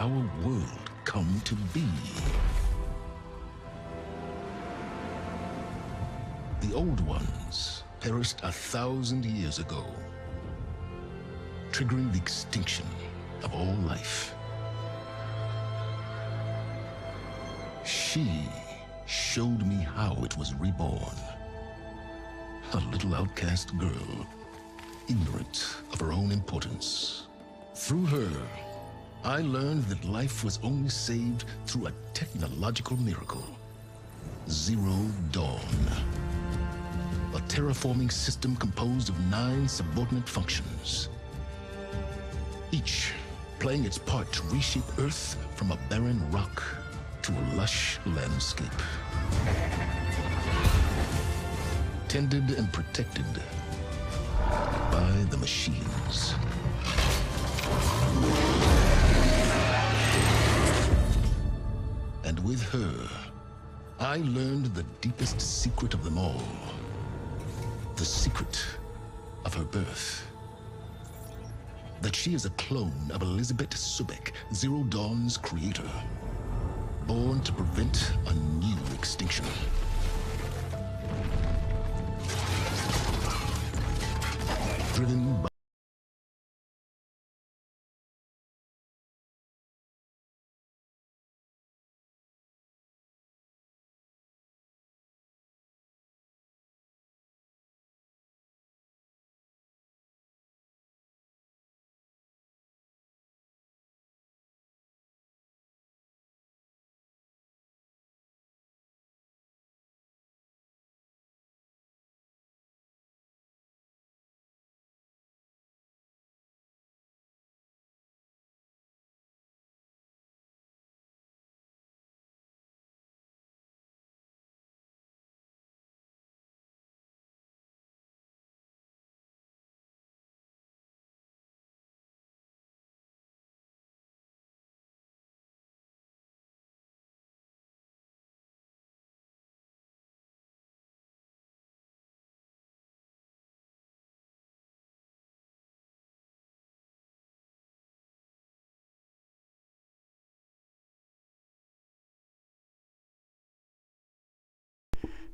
our world come to be? The old ones perished 1,000 years ago, triggering the extinction of all life. She showed me how it was reborn. A little outcast girl, ignorant of her own importance. Through her, I learned that life was only saved through a technological miracle. Zero Dawn. A terraforming system composed of 9 subordinate functions, each playing its part to reshape Earth from a barren rock to a lush landscape. Tended and protected by the machines. And with her, I learned the deepest secret of them all. The secret of her birth. That she is a clone of Elizabeth Subek, Zero Dawn's creator. Born to prevent a new extinction. Driven by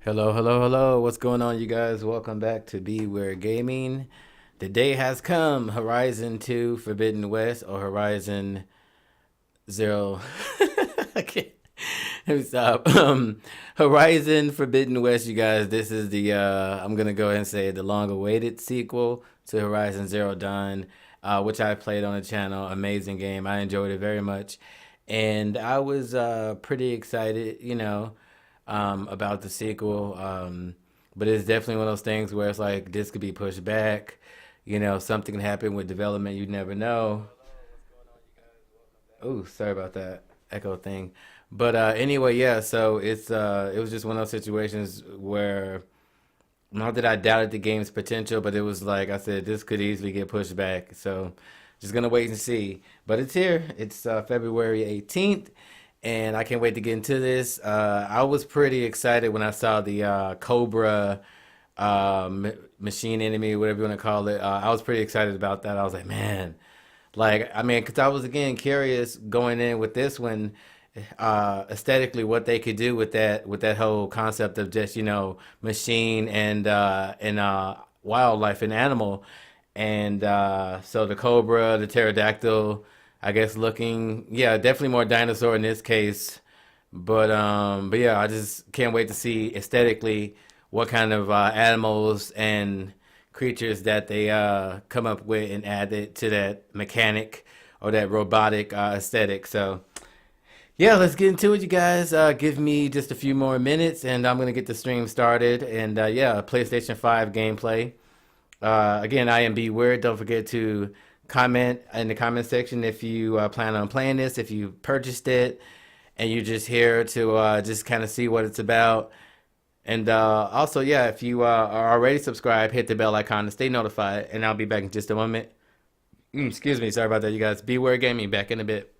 Hello, hello, hello. What's going on, you guys? Welcome back to B.Weird Gaming. The day has come. Horizon 2 Forbidden West or Horizon Zero. I can't. Let me stop. Horizon Forbidden West, you guys. This is the, I'm going to go ahead and say the long-awaited sequel to Horizon Zero Dawn, which I played on the channel. Amazing game. I enjoyed it very much. And I was pretty excited, about the sequel. But it's definitely one of those things where it's like this could be pushed back. Something can happen with development. You never know. Oh, sorry about that echo thing. But anyway, yeah. So it was just one of those situations where not that I doubted the game's potential, but it was like I said, this could easily get pushed back. So just gonna wait and see. But it's here. It's February 18th, and I can't wait to get into this. I was pretty excited when I saw the Cobra machine enemy, whatever you want to call it. I was pretty excited about that. I was like, man, like I mean, because I was again curious going in with this one, aesthetically what they could do with that whole concept of just machine and wildlife and animal, and so the cobra, the pterodactyl, I guess looking, yeah, definitely more dinosaur in this case. But yeah, I just can't wait to see aesthetically what kind of animals and creatures that they come up with and add it to that mechanic or that robotic aesthetic. So yeah, let's get into it, you guys. Give me just a few more minutes, and I'm gonna get the stream started. And yeah, PlayStation 5 gameplay. Again, I am B.Weird. Don't forget to comment in the comment section if you plan on playing this, if you purchased it, and you're just here to just kind of see what it's about. And also, yeah, if you are already subscribed, hit the bell icon to stay notified. And I'll be back in just a moment. Excuse me, sorry about that, you guys. B.Weird Gaming, back in a bit.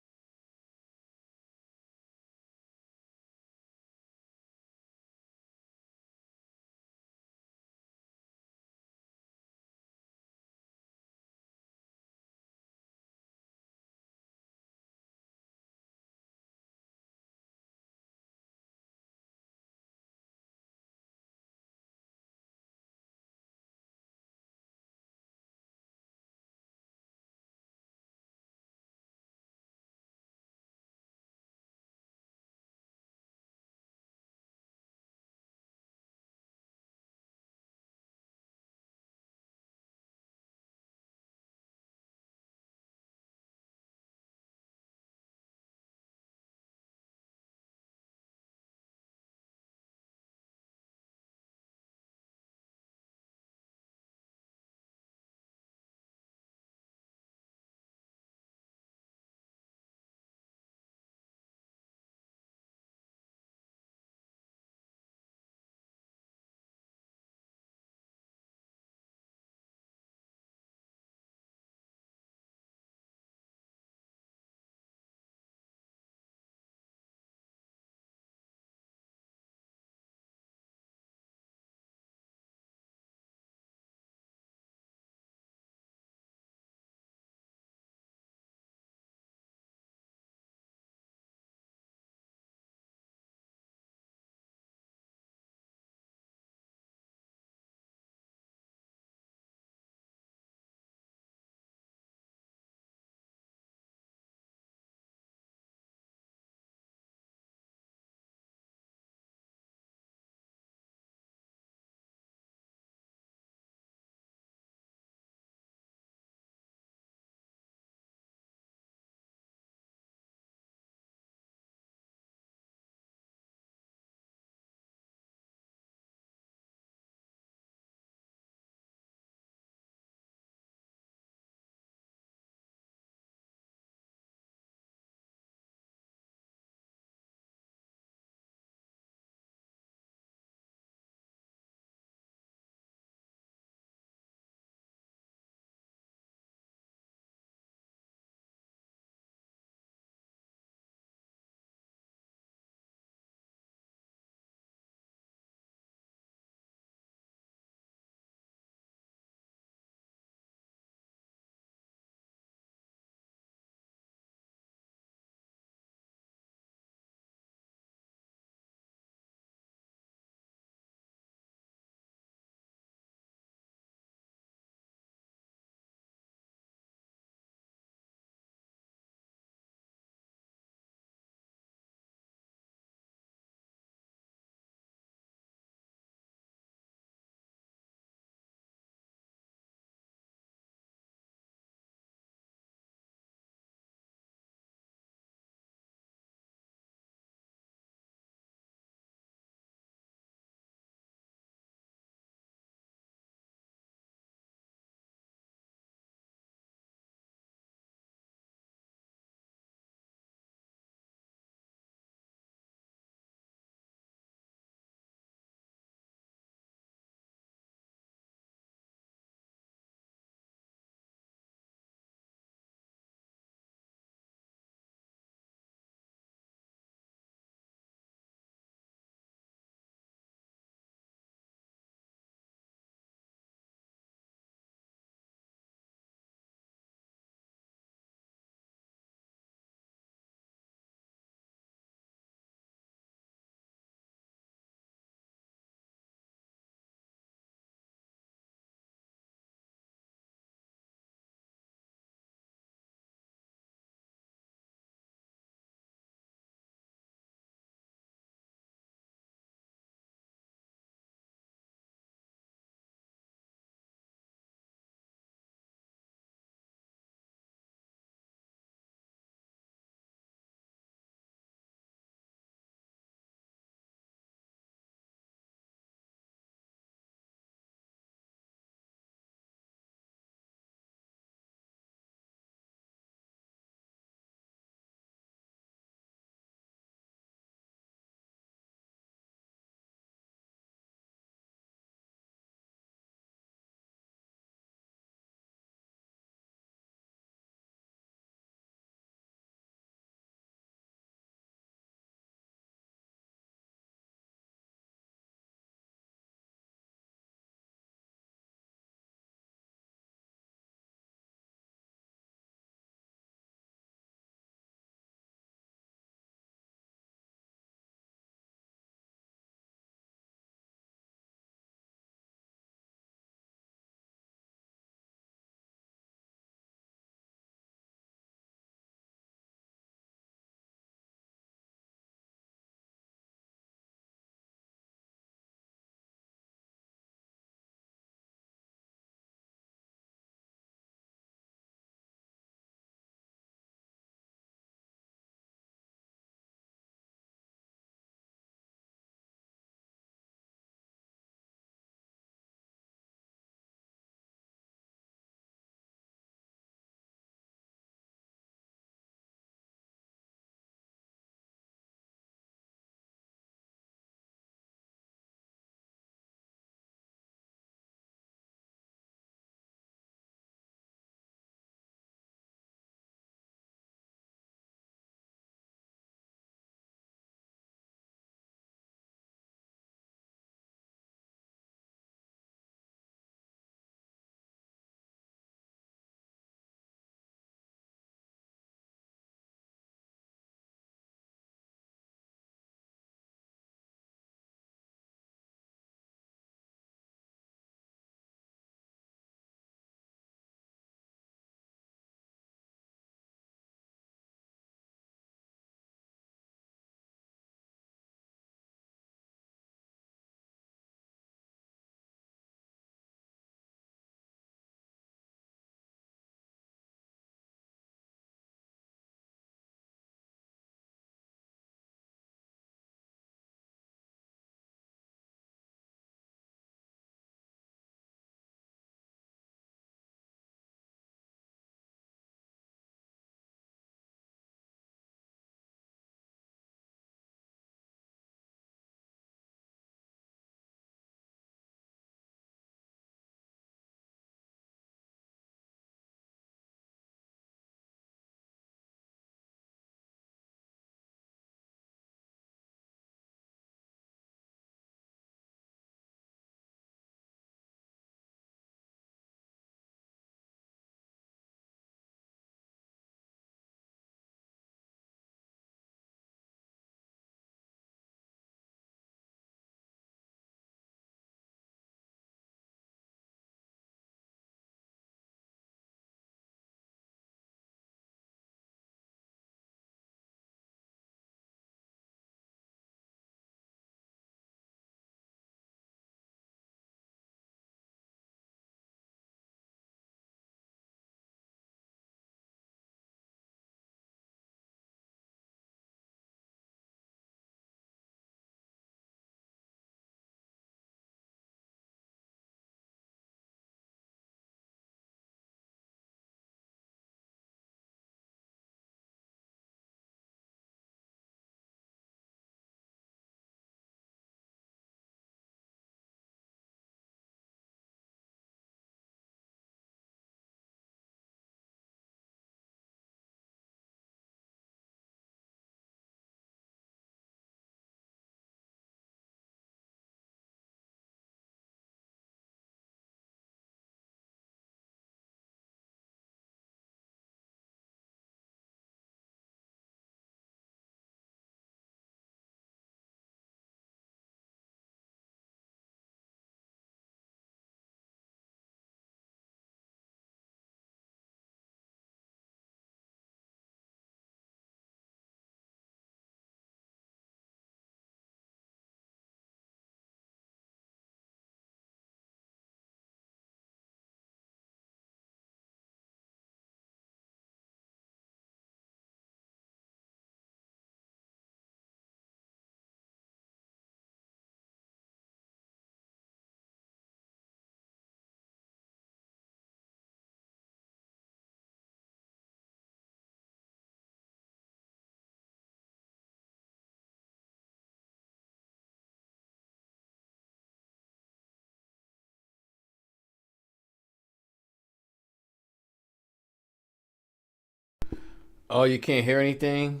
Oh, you can't hear anything?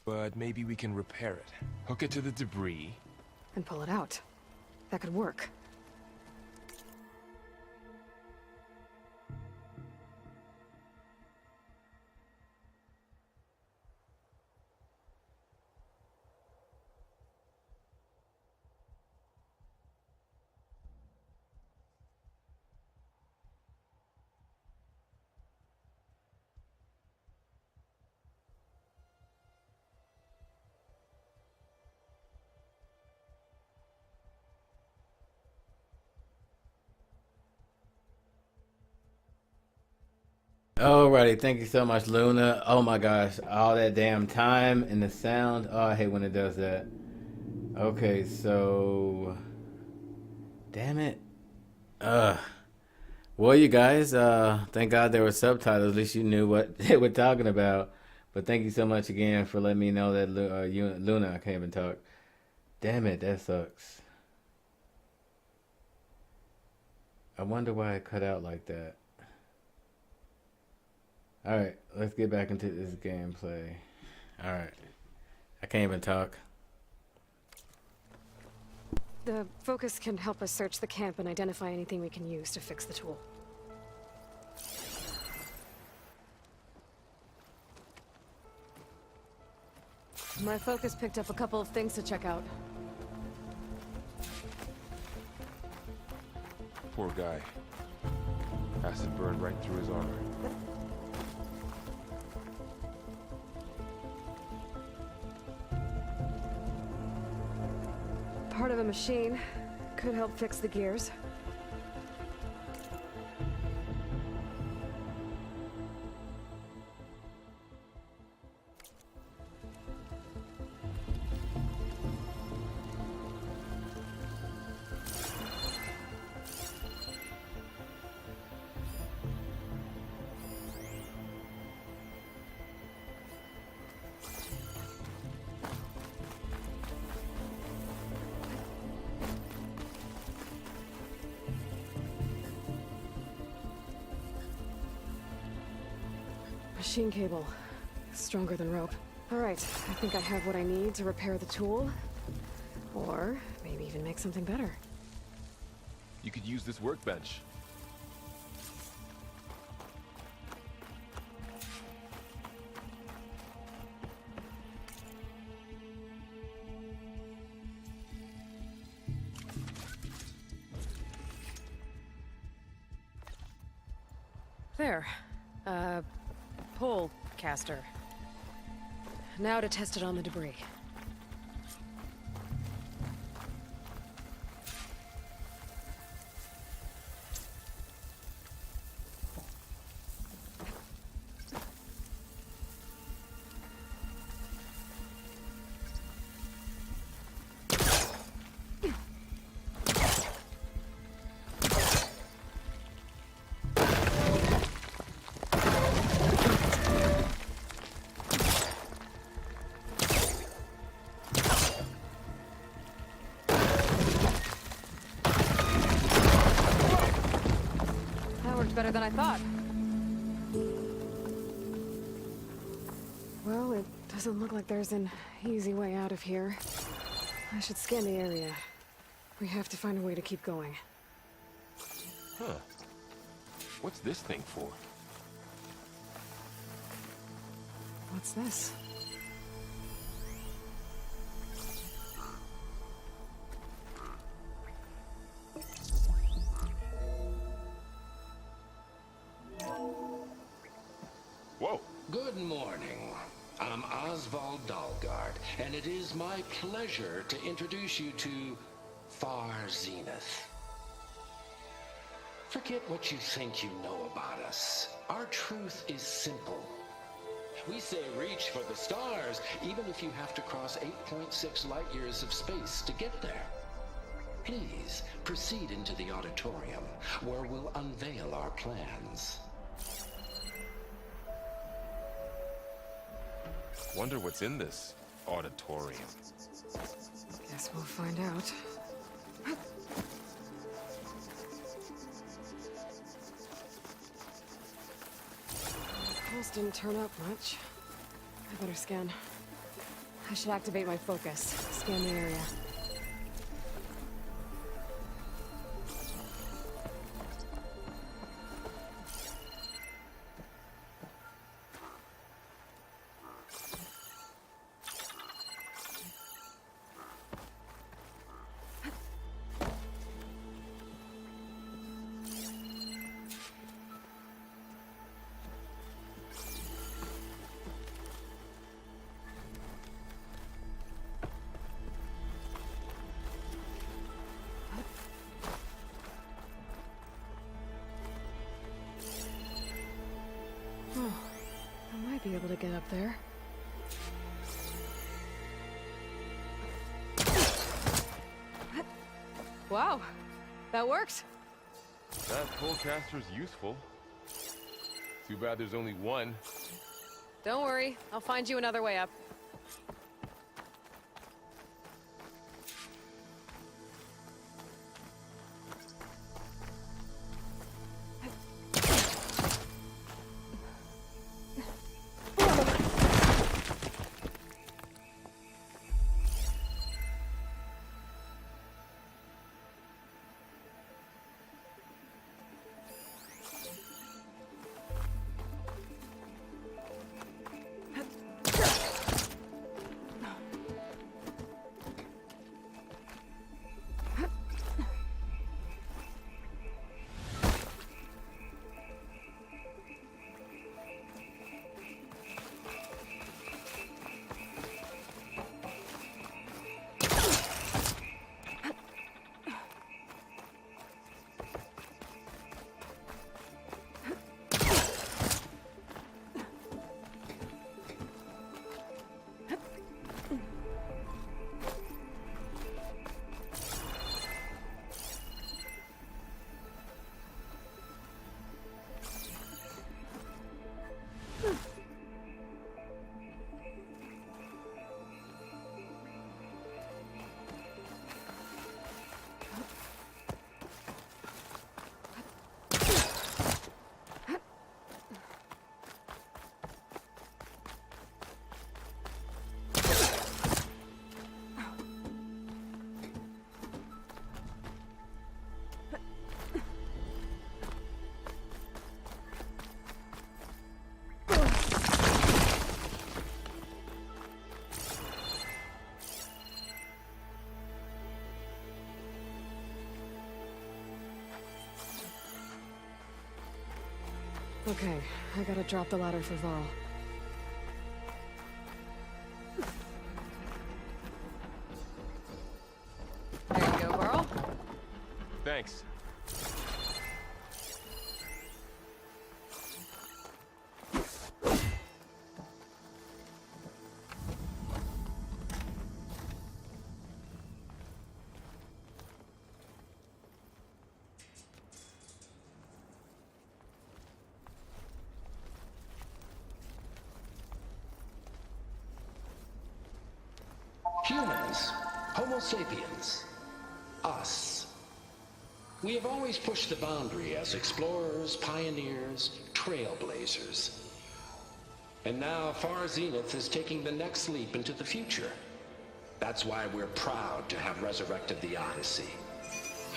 But maybe we can repair it. Hook it to the debris. And pull it out. That could work. Alrighty, thank you so much, Luna. Oh my gosh, all that damn time and the sound. Oh, I hate when it does that. Okay, so damn it. Ugh. Well, you guys, thank God there were subtitles. At least you knew what they were talking about. But thank you so much again for letting me know that Luna, I can't even talk. Damn it, that sucks. I wonder why it cut out like that. Alright, let's get back into this gameplay. Alright. I can't even talk. The focus can help us search the camp and identify anything we can use to fix the tool. My focus picked up a couple of things to check out. Poor guy. Acid burned right through his armor. Part of a machine. Could help fix the gears. Machine cable. Stronger than rope. Alright, I think I have what I need to repair the tool. Or maybe even make something better. You could use this workbench. There. Pole caster. Now to test it on the debris. Better than I thought. Well, it doesn't look like there's an easy way out of here. I should scan the area. We have to find a way to keep going. Huh. What's this thing for? What's this? Whoa. Good morning. I'm Oswald Dalgard, and it is my pleasure to introduce you to Far Zenith. Forget what you think you know about us. Our truth is simple. We say reach for the stars, even if you have to cross 8.6 light years of space to get there. Please proceed into the auditorium, where we'll unveil our plans. Wonder what's in this auditorium. Guess we'll find out. Pulse didn't turn up much. I better scan. I should activate my focus. Scan the area. Be able to get up there. Wow, that worked. That pullcaster's useful. Too bad there's only one. Don't worry, I'll find you another way up. Okay, I gotta drop the ladder for Varl. There you go, Varl. Thanks. Humans, Homo sapiens, us. We have always pushed the boundary as explorers, pioneers, trailblazers. And now Far Zenith is taking the next leap into the future. That's why we're proud to have resurrected the Odyssey.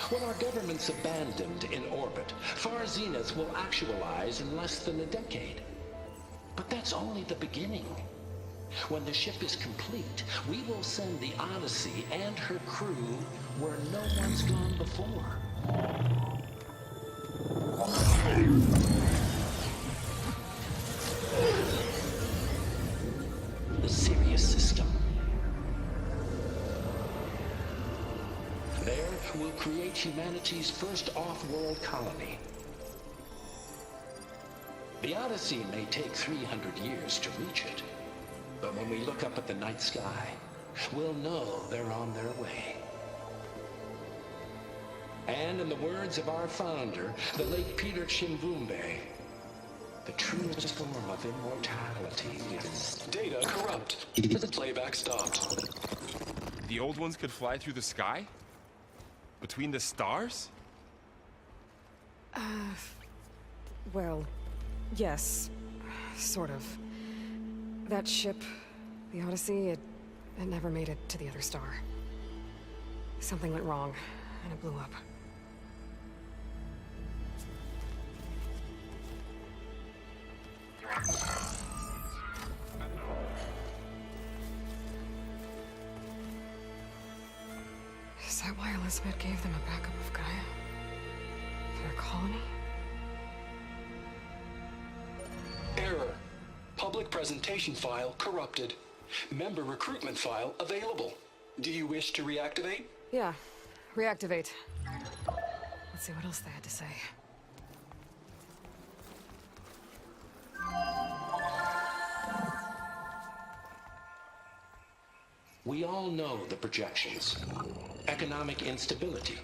When our government's abandoned in orbit, Far Zenith will actualize in less than a decade. But that's only the beginning. When the ship is complete, we will send the Odyssey and her crew where no one's gone before. The Sirius system. There, we'll create humanity's first off-world colony. The Odyssey may take 300 years to reach it. But when we look up at the night sky, we'll know they're on their way. And in the words of our founder, the late Peter Chimbumbe, The truest form of immortality is... Data corrupt. The playback stopped. The old ones could fly through the sky? Between the stars? Well, yes. Sort of. That ship, the Odyssey, it never made it to the other star. Something went wrong, and it blew up. Is that why Elizabeth gave them a backup of Gaia? For their colony? Error. Public presentation file corrupted. Member recruitment file available. Do you wish to reactivate? Yeah. Reactivate. Let's see what else they had to say. We all know the projections. Economic instability,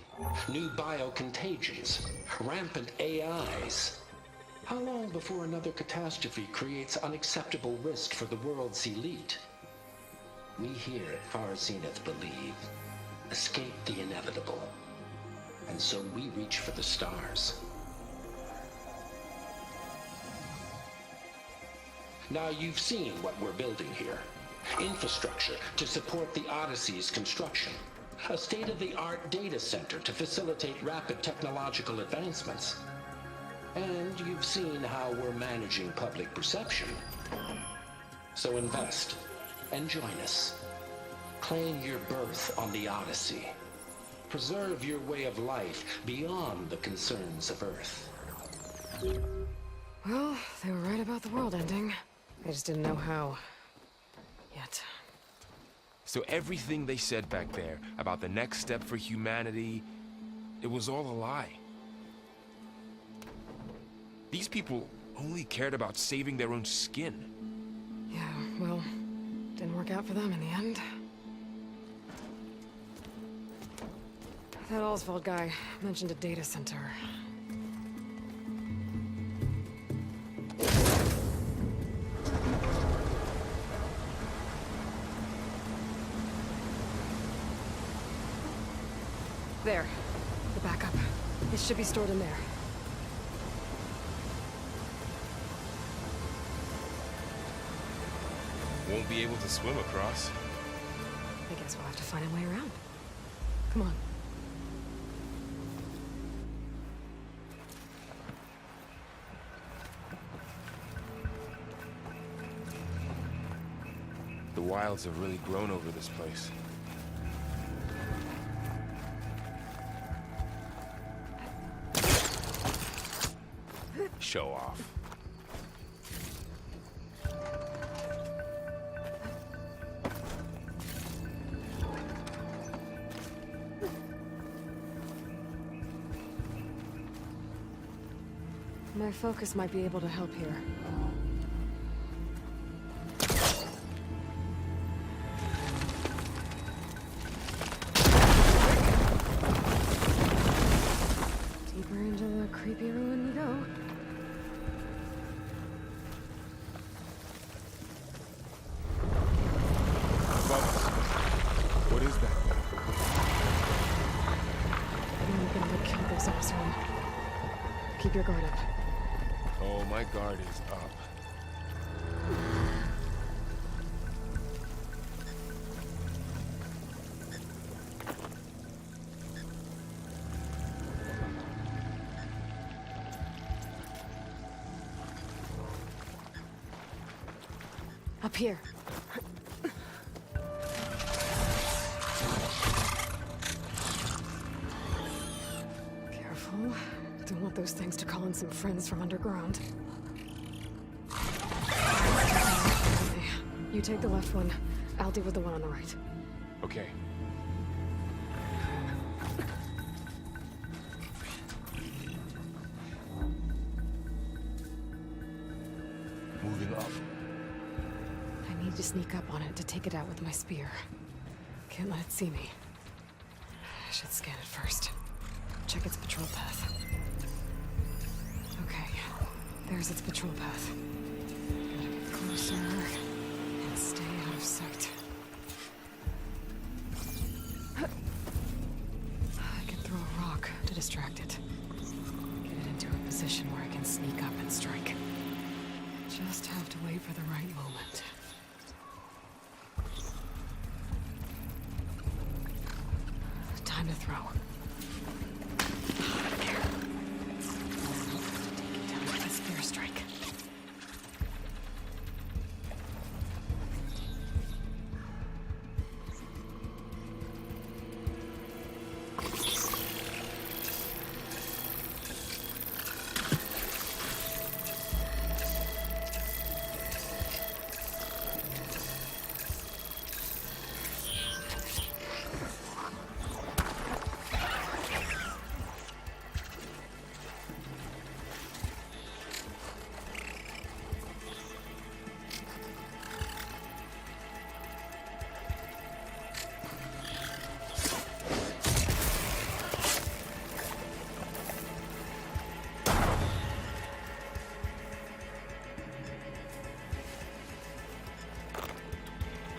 new biocontagions, rampant AIs. How long before another catastrophe creates unacceptable risk for the world's elite? We here at Far Zenith believe, escape the inevitable. And so we reach for the stars. Now you've seen what we're building here. Infrastructure to support the Odyssey's construction. A state-of-the-art data center to facilitate rapid technological advancements. And you've seen how we're managing public perception. So invest and join us. Claim your berth on the Odyssey. Preserve your way of life beyond the concerns of Earth. Well, they were right about the world ending. They just didn't know how. Yet. So everything they said back there about the next step for humanity, it was all a lie. These people only cared about saving their own skin. Yeah, well, didn't work out for them in the end. That Oswald guy mentioned a data center. There. The backup. It should be stored in there. Won't be able to swim across. I guess we'll have to find a way around. Come on. The wilds have really grown over this place. Show off. My focus might be able to help here. Deeper into the creepy ruin we go. What is that? I'm gonna kill this asshole. Keep your guard up. Oh, my guard is up. Up here. Careful. Don't want those things to call in some friends from underground. Okay. You take the left one. I'll deal with the one on the right. Okay. Moving up. I need to sneak up on it to take it out with my spear. Can't let it see me. I should scan it first. Check its patrol path. Okay. There's its patrol path. Gotta get closer and stay out of sight. I can throw a rock to distract it. Get it into a position where I can sneak up and strike. Just have to wait for the right moment. Time to throw. There. Take it down with a spear strike.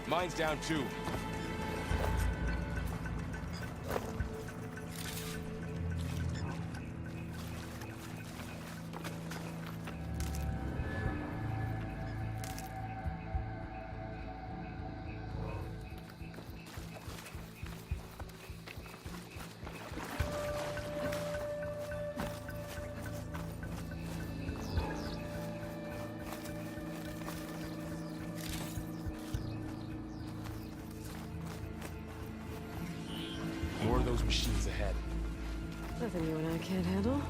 Mine's down too. More of those machines ahead. Nothing you and I can't handle.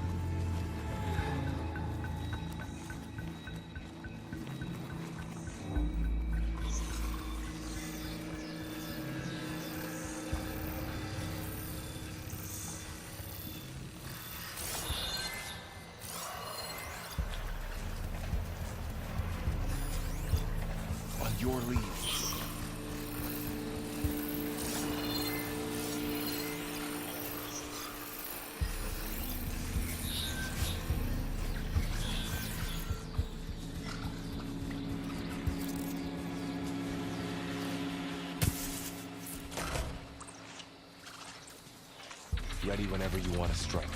On your lead. Ready whenever you want to strike.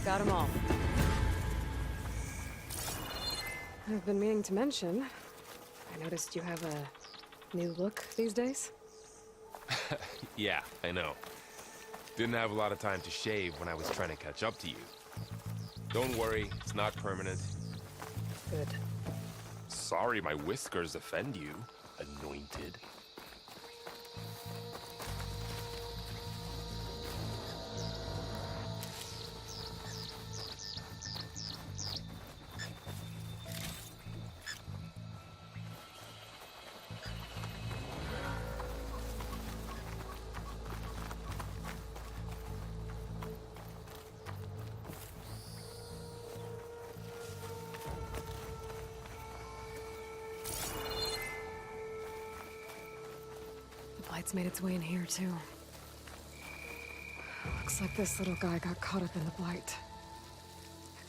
Got them all. I've been meaning to mention, I noticed you have a new look these days. Yeah, I know. Didn't have a lot of time to shave when I was trying to catch up to you. Don't worry, it's not permanent. Good. Sorry my whiskers offend you, anointed. Light's made its way in here, too. Looks like this little guy got caught up in the blight.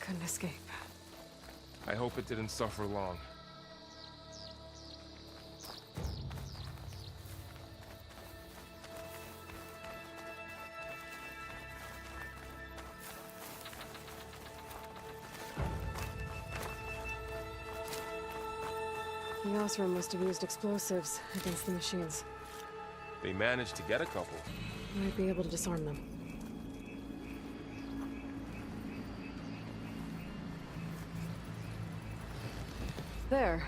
Couldn't escape. I hope it didn't suffer long. The Osram must have used explosives against the machines. They managed to get a couple. Might be able to disarm them. There.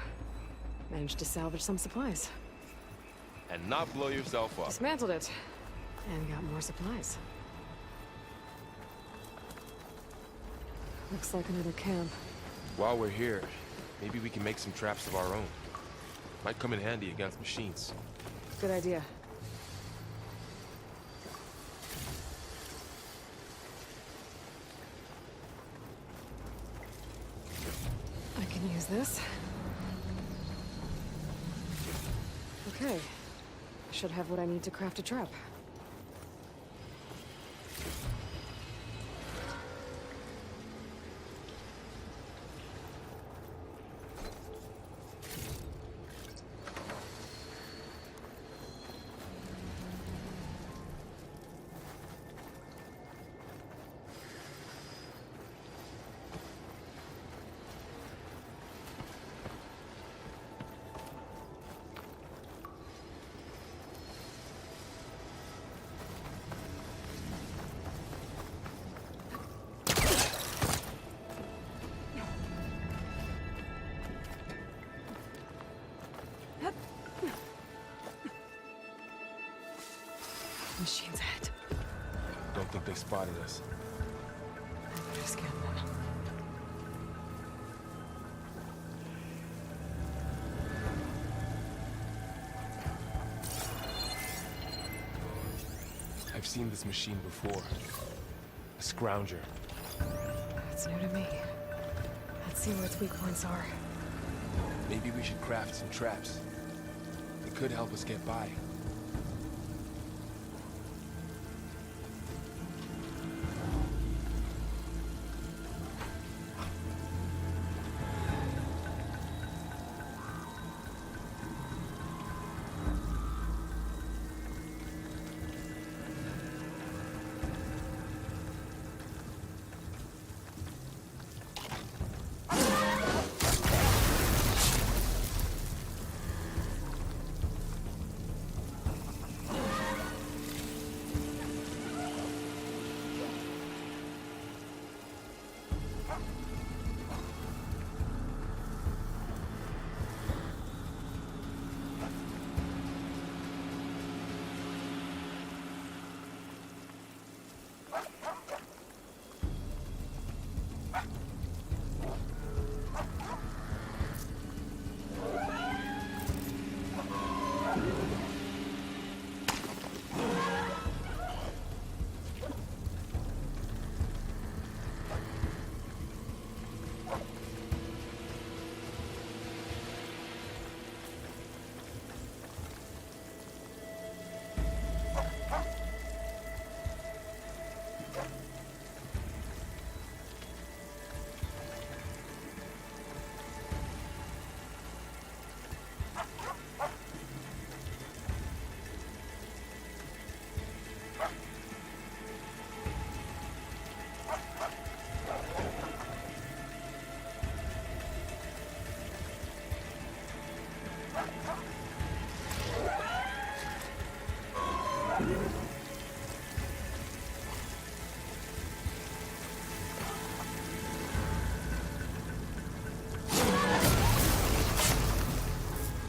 Managed to salvage some supplies. And not blow yourself up. Dismantled it. And got more supplies. Looks like another camp. While we're here, maybe we can make some traps of our own. Might come in handy against machines. Good idea. I can use this. Okay. Should have what I need to craft a trap. Machine's ahead. Don't think they spotted us. I better scan them. I've seen this machine before. A scrounger. That's new to me. Let's see where its weak points are. Maybe we should craft some traps. They could help us get by.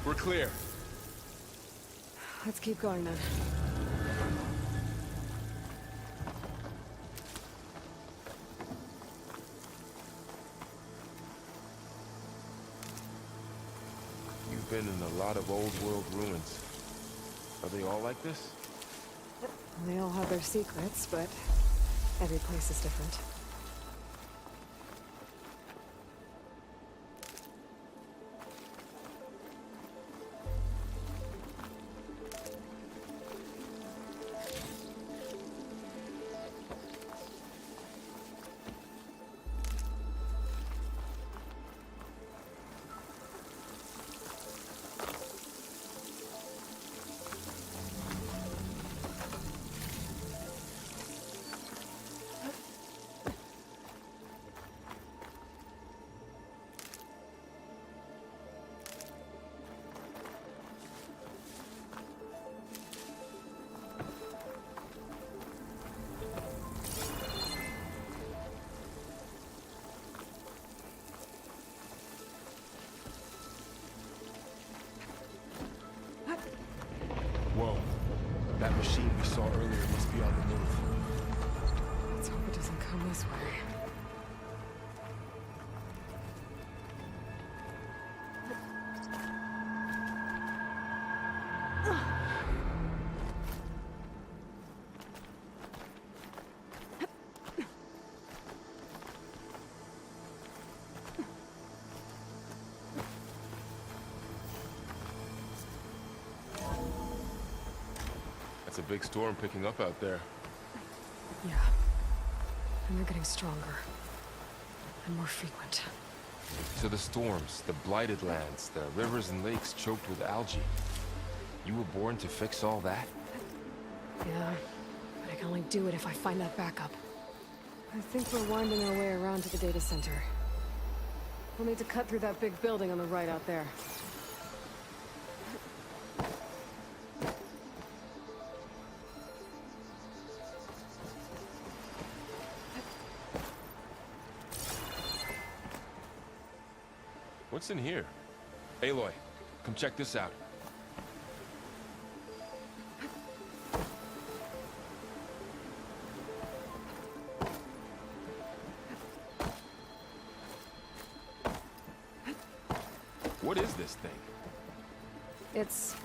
We're clear. Let's keep going then. You've been in a lot of old world ruins. Are they all like this? They all have their secrets, but every place is different. That machine we saw earlier must be on the move. Let's hope it doesn't come this way. It's a big storm picking up out there. Yeah. And they're getting stronger. And more frequent. So the storms, the blighted lands, the rivers and lakes choked with algae. You were born to fix all that? Yeah. But I can only do it if I find that backup. I think we're winding our way around to the data center. We'll need to cut through that big building on the right out there. What's in here? Aloy, come check this out. What is this thing? It's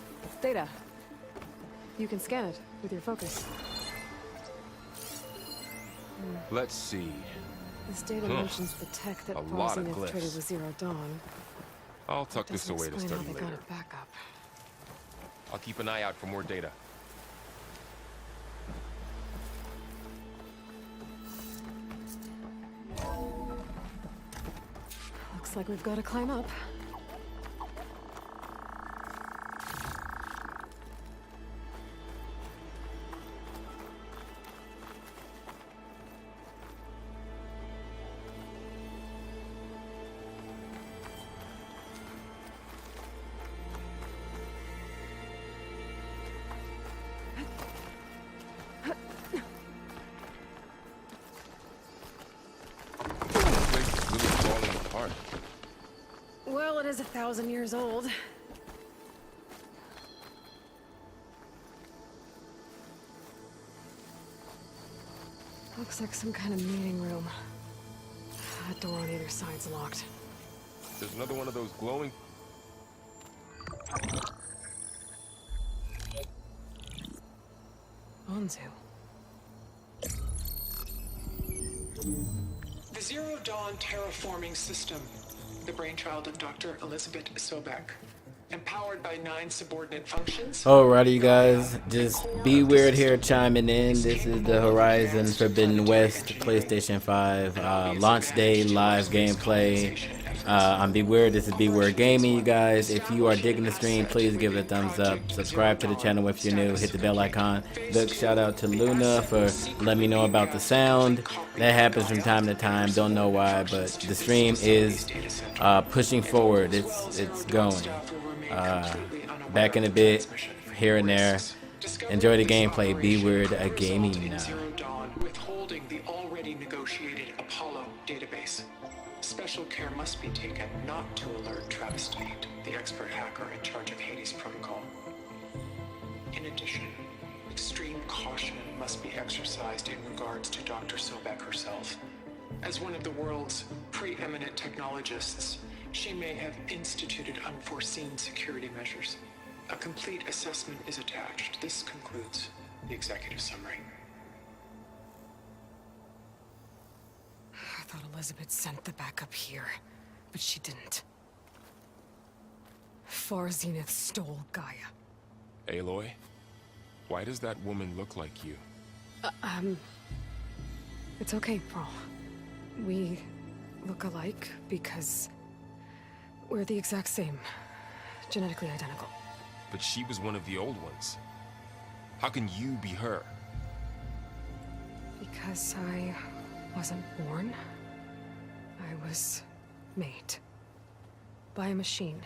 data. You can scan it with your focus. Let's see. This data mentions the tech that A lot of Zenith glyphs. traded with Zero Dawn. I'll tuck this Doesn't away to explain how study they got later. it back up. I'll keep an eye out for more data. Looks like we've got to climb up. This place is really falling apart. Well, it is 1,000 years old. Looks like some kind of meeting room. That door on either side's locked. There's another one of those glowing... Onzu. The Zero Dawn terraforming system, the brainchild of Dr. Elizabeth Sobek, empowered by 9 subordinate functions. Alrighty, you guys, just B.Weird here chiming in. This is the Horizon Forbidden West PlayStation 5 launch day live gameplay. I'm B.Weird. This is B.Weird Gaming, you guys. If you are digging the stream, please give it a thumbs up. Subscribe to the channel if you're new. Hit the bell icon. Big shout out to Luna for letting me know about the sound. That happens from time to time. Don't know why, but the stream is pushing forward. It's going. Back in a bit, here and there. Enjoy the gameplay. B.Weird Gaming now. Zero Dawn withholding the already negotiated Apollo database. Special care must be taken not to alert Travis Tate, the expert hacker in charge of Hades Protocol. In addition, extreme caution must be exercised in regards to Dr. Sobek herself. As one of the world's preeminent technologists, she may have instituted unforeseen security measures. A complete assessment is attached. This concludes the executive summary. I thought Elizabeth sent the backup here, but she didn't. Far Zenith stole Gaia. Aloy? Why does that woman look like you? It's okay, Pearl. We look alike because we're the exact same. Genetically identical. But she was one of the old ones. How can you be her? Because I wasn't born. I was made. By a machine.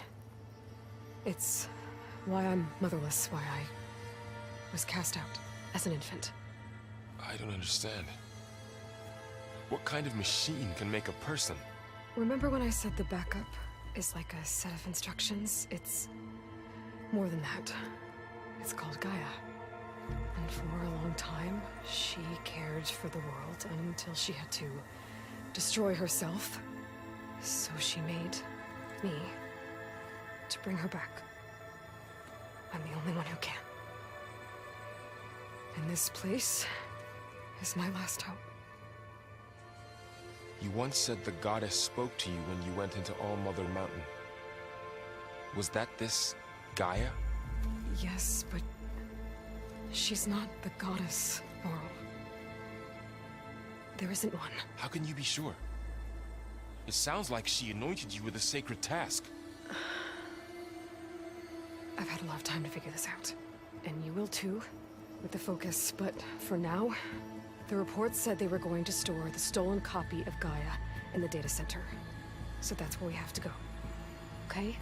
It's why I'm motherless, why I was cast out as an infant. I don't understand. What kind of machine can make a person? Remember when I said the backup is like a set of instructions? It's more than that. It's called Gaia. For a long time, she cared for the world until she had to destroy herself. So she made me to bring her back. I'm the only one who can. And this place is my last hope. You once said the goddess spoke to you when you went into All-Mother Mountain. Was that this Gaia? Yes, but she's not the goddess, Laurel. There isn't one. How can you be sure? It sounds like she anointed you with a sacred task. I've had a lot of time to figure this out. And you will too, with the focus. But for now, the reports said they were going to store the stolen copy of Gaia in the data center. So that's where we have to go. Okay?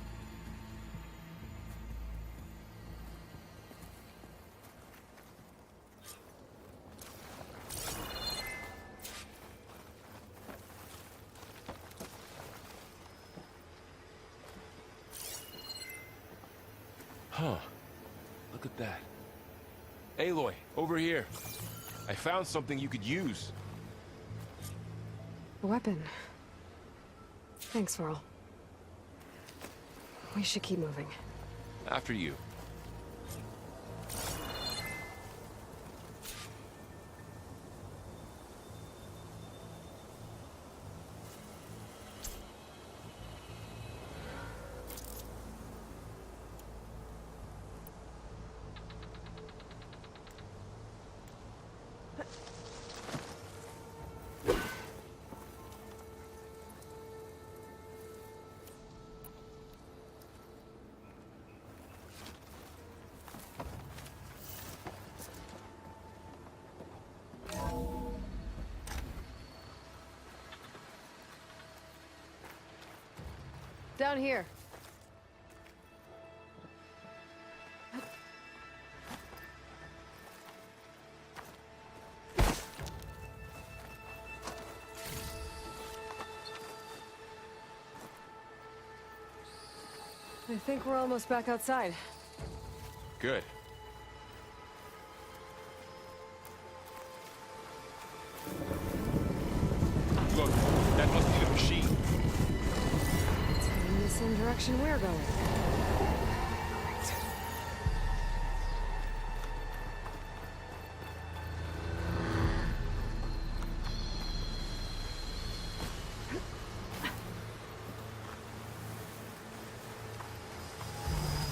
Huh. Look at that. Aloy, over here. I found something you could use. A weapon. Thanks, Laurel. We should keep moving. After you. Down here. I think we're almost back outside. Good. Look, that must be the machine. It's heading in the same direction we're going. Great.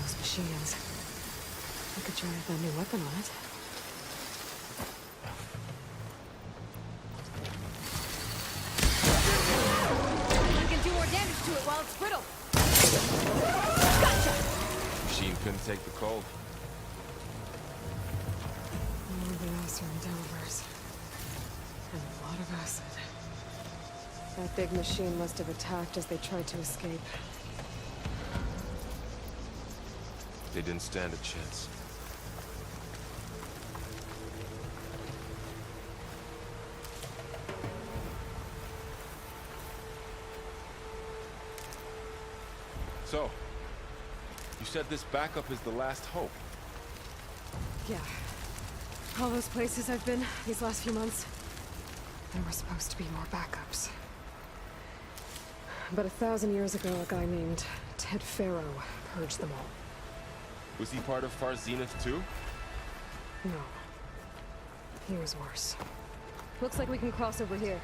Those machines. I could try that new weapon on it. You can do more damage to it while it's brittle. Machine couldn't take the cold. All the acid and delivers. And a lot of acid. That big machine must have attacked as they tried to escape. They didn't stand a chance. So, you said this backup is the last hope. Yeah. All those places I've been these last few months, there were supposed to be more backups. But 1,000 years ago, a guy named Ted Faro purged them all. Was he part of Far Zenith too? No. He was worse. Looks like we can cross over here.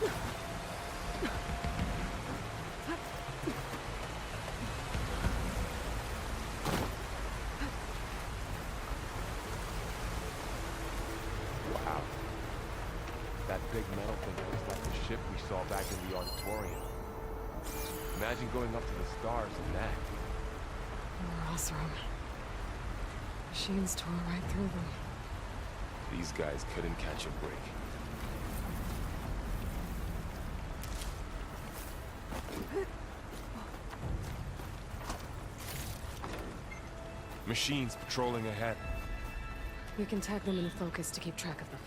Wow. That big metal thing looks like the ship we saw back in the auditorium. Imagine going up to the stars in that. More Osram. Machines tore right through them. These guys couldn't catch a break. Machines patrolling ahead. We can tag them in a focus to keep track of them.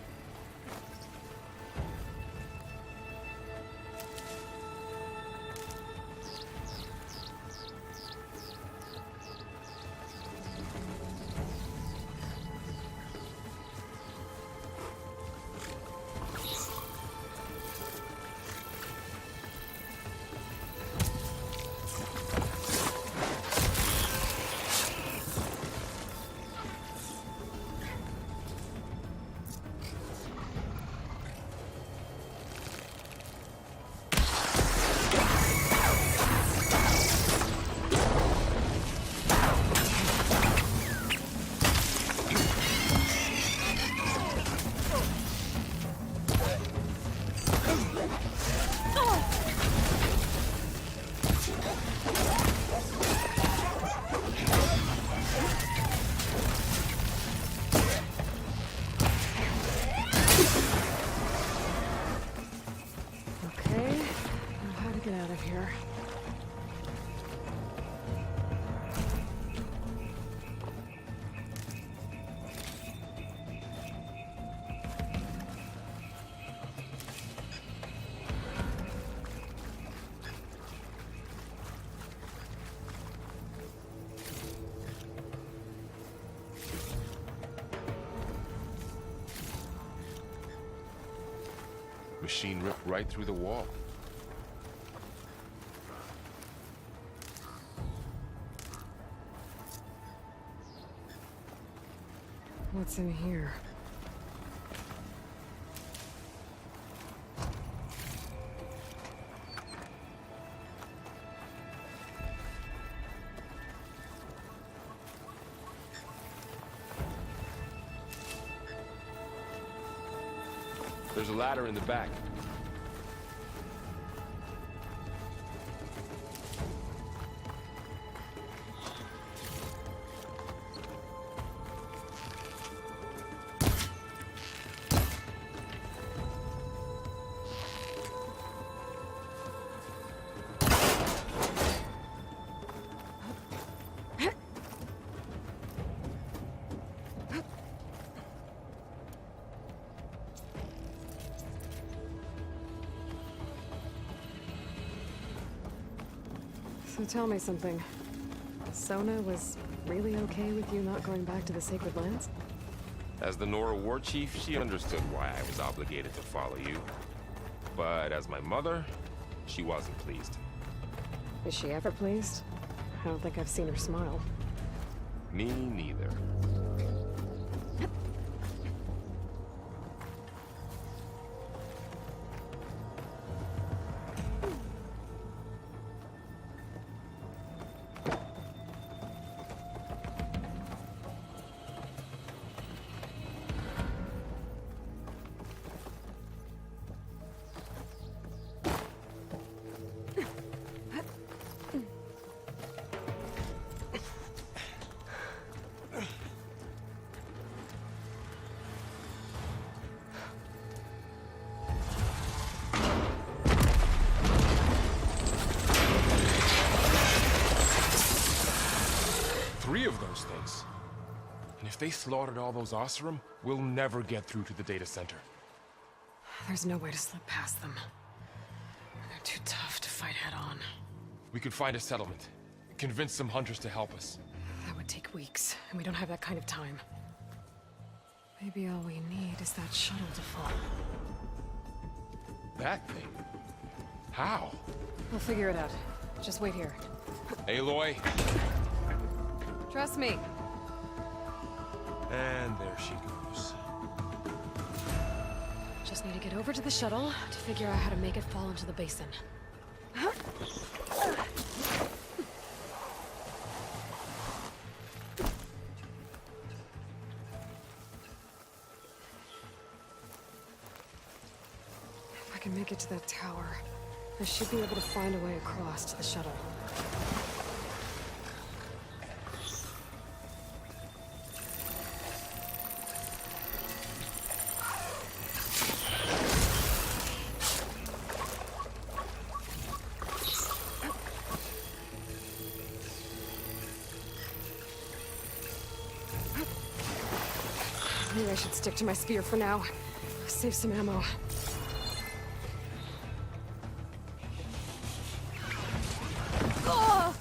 Get out of here. Machine ripped right through the wall. What's in here? There's a ladder in the back. So tell me something. Sona was really okay with you not going back to the Sacred Lands? As the Nora war chief, she understood why I was obligated to follow you. But as my mother, she wasn't pleased. Is she ever pleased? I don't think I've seen her smile. Me neither. Three of those things. And if they slaughtered all those Oseram, we'll never get through to the data center. There's no way to slip past them. They're too tough to fight head-on. We could find a settlement. Convince some hunters to help us. That would take weeks, and we don't have that kind of time. Maybe all we need is that shuttle to fall. That thing? How? We'll figure it out. Just wait here. Aloy. Trust me. And there she goes. Just need to get over to the shuttle to figure out how to make it fall into the basin. If I can make it to that tower, I should be able to find a way across to the shuttle. Maybe I should stick to my spear for now. Save some ammo. Oh!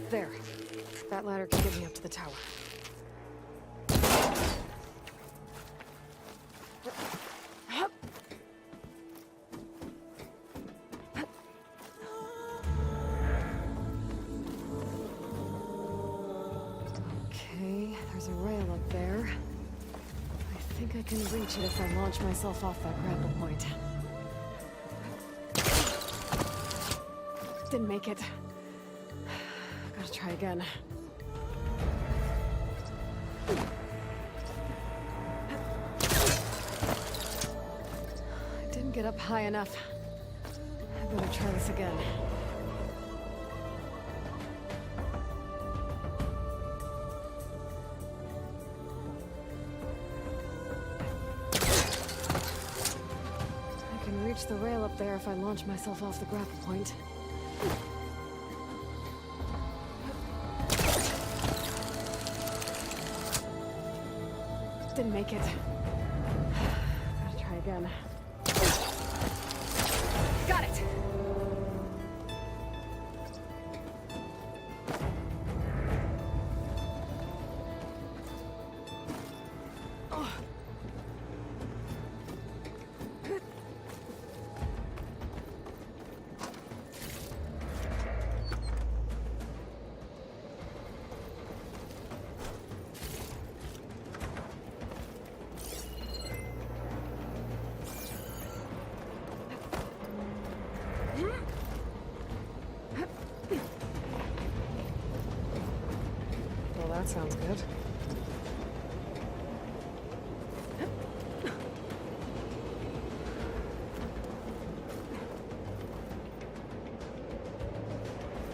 There. That ladder can get me up to the tower. Okay, there's a rail up there. I think I can reach it if I launch myself off that grapple point. Didn't make it. Gotta try again. I didn't get up high enough. I better try this again. I can reach the rail up there if I launch myself off the grapple point. Didn't make it. Gotta try again. Got it! Oh. Well, that sounds good.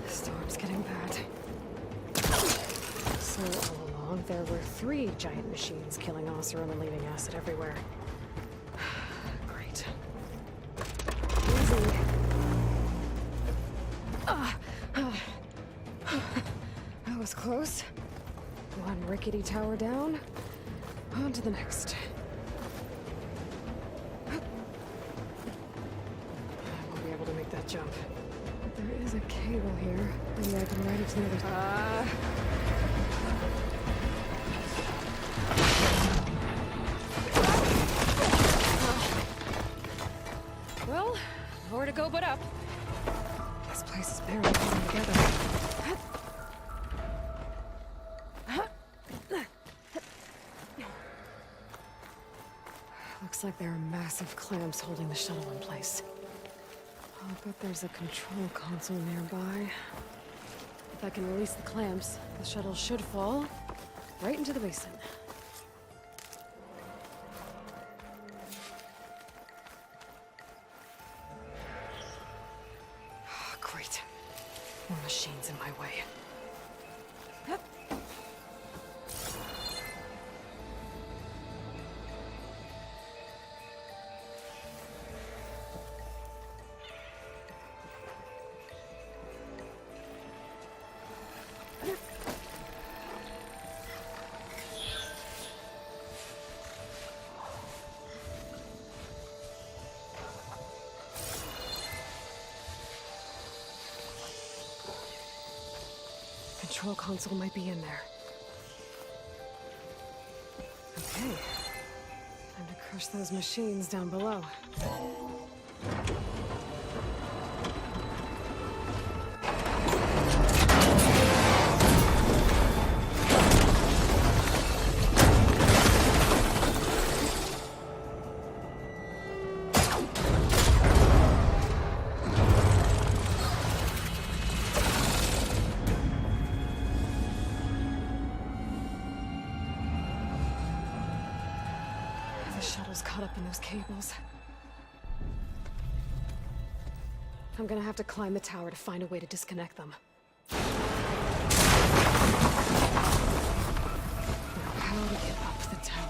The storm's getting bad. So all along, there were 3 giant machines killing Oseram and leaving acid everywhere. Great. Easy. That was close. One rickety tower down. On to the next. I won't be able to make that jump. But there is a cable here. Maybe I can ride it to the other side. go but up. This place is barely coming together. Looks like there are massive clamps holding the shuttle in place. I'll bet there's a control console nearby. If I can release the clamps, the shuttle should fall right into the basin. Great. More machines in my way. Control console might be in there. Okay. Time to crush those machines down below. The shuttle's caught up in those cables. I'm gonna have to climb the tower to find a way to disconnect them. Now, how to get up the tower?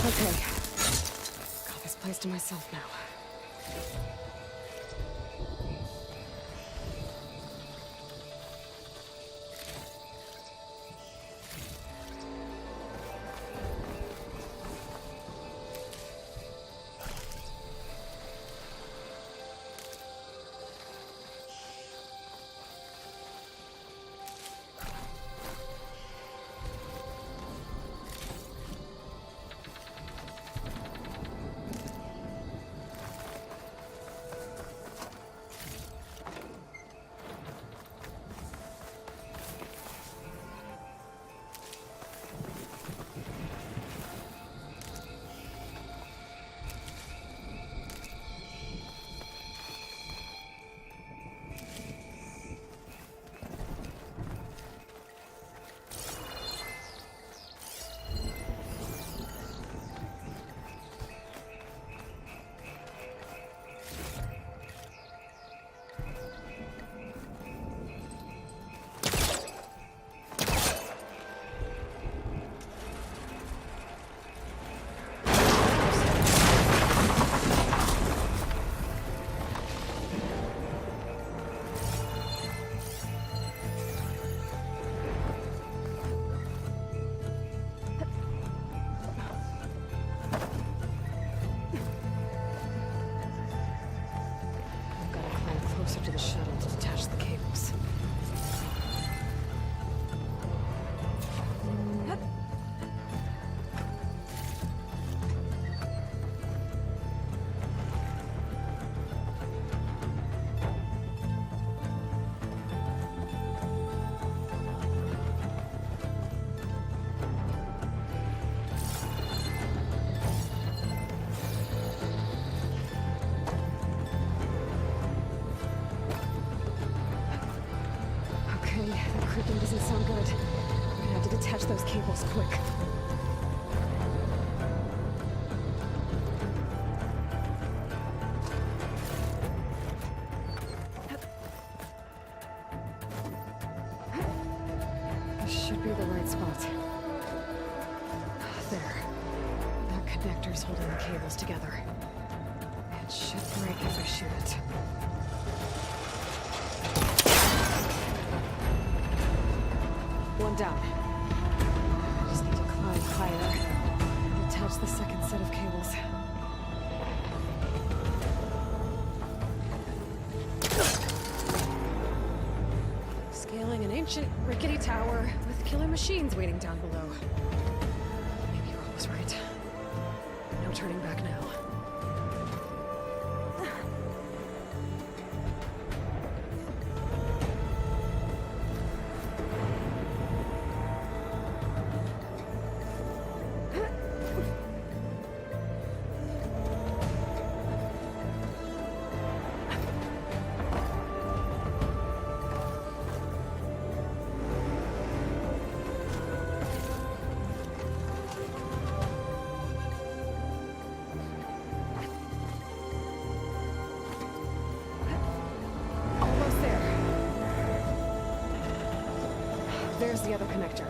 Okay. Got this place to myself now. Alrighty, that creaking doesn't sound good. I'm gonna have to detach those cables quick. This should be the right spot. There. That connector's holding the cables together. It should break if I shoot it. One down. I just need to climb higher and attach the second set of cables. Scaling an ancient, rickety tower with killer machines waiting down below. Maybe Earl was right. No turning back now. Almost there. There's the other connector.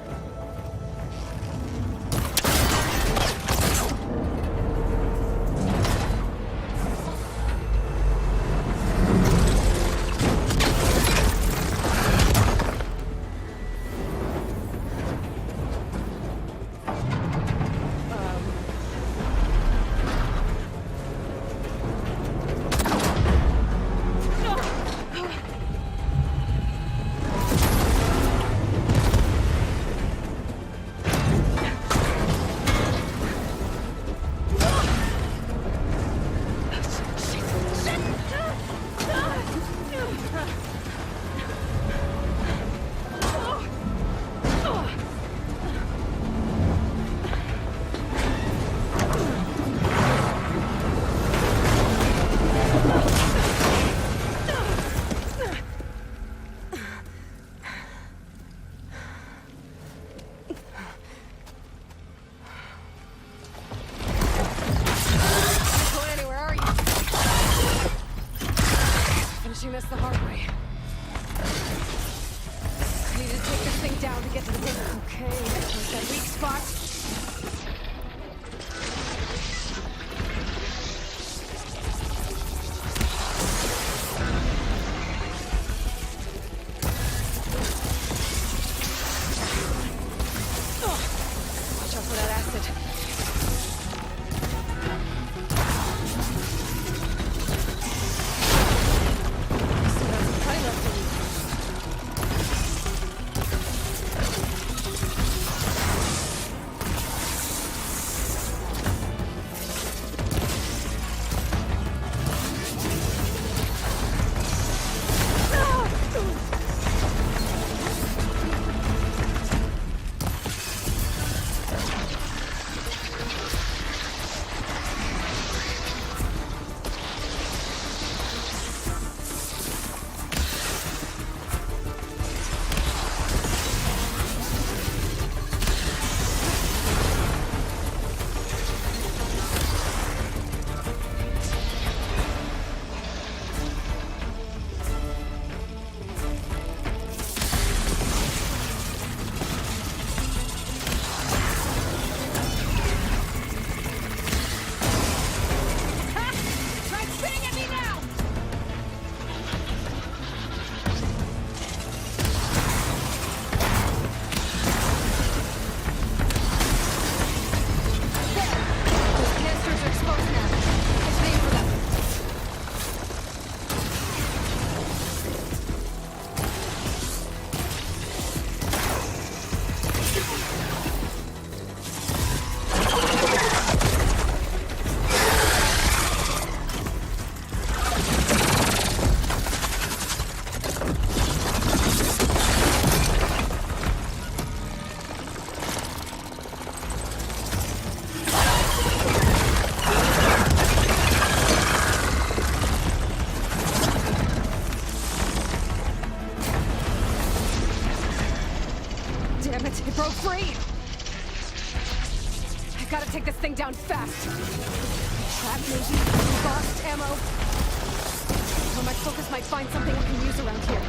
Finishing this the hard way. I need to take this thing down to get to the big. Okay, there's that weak spot. Watch out for that acid. Damn it, it broke free! I gotta take this thing down fast. Trap maybe? Bust ammo? Or my focus might find something I can use around here.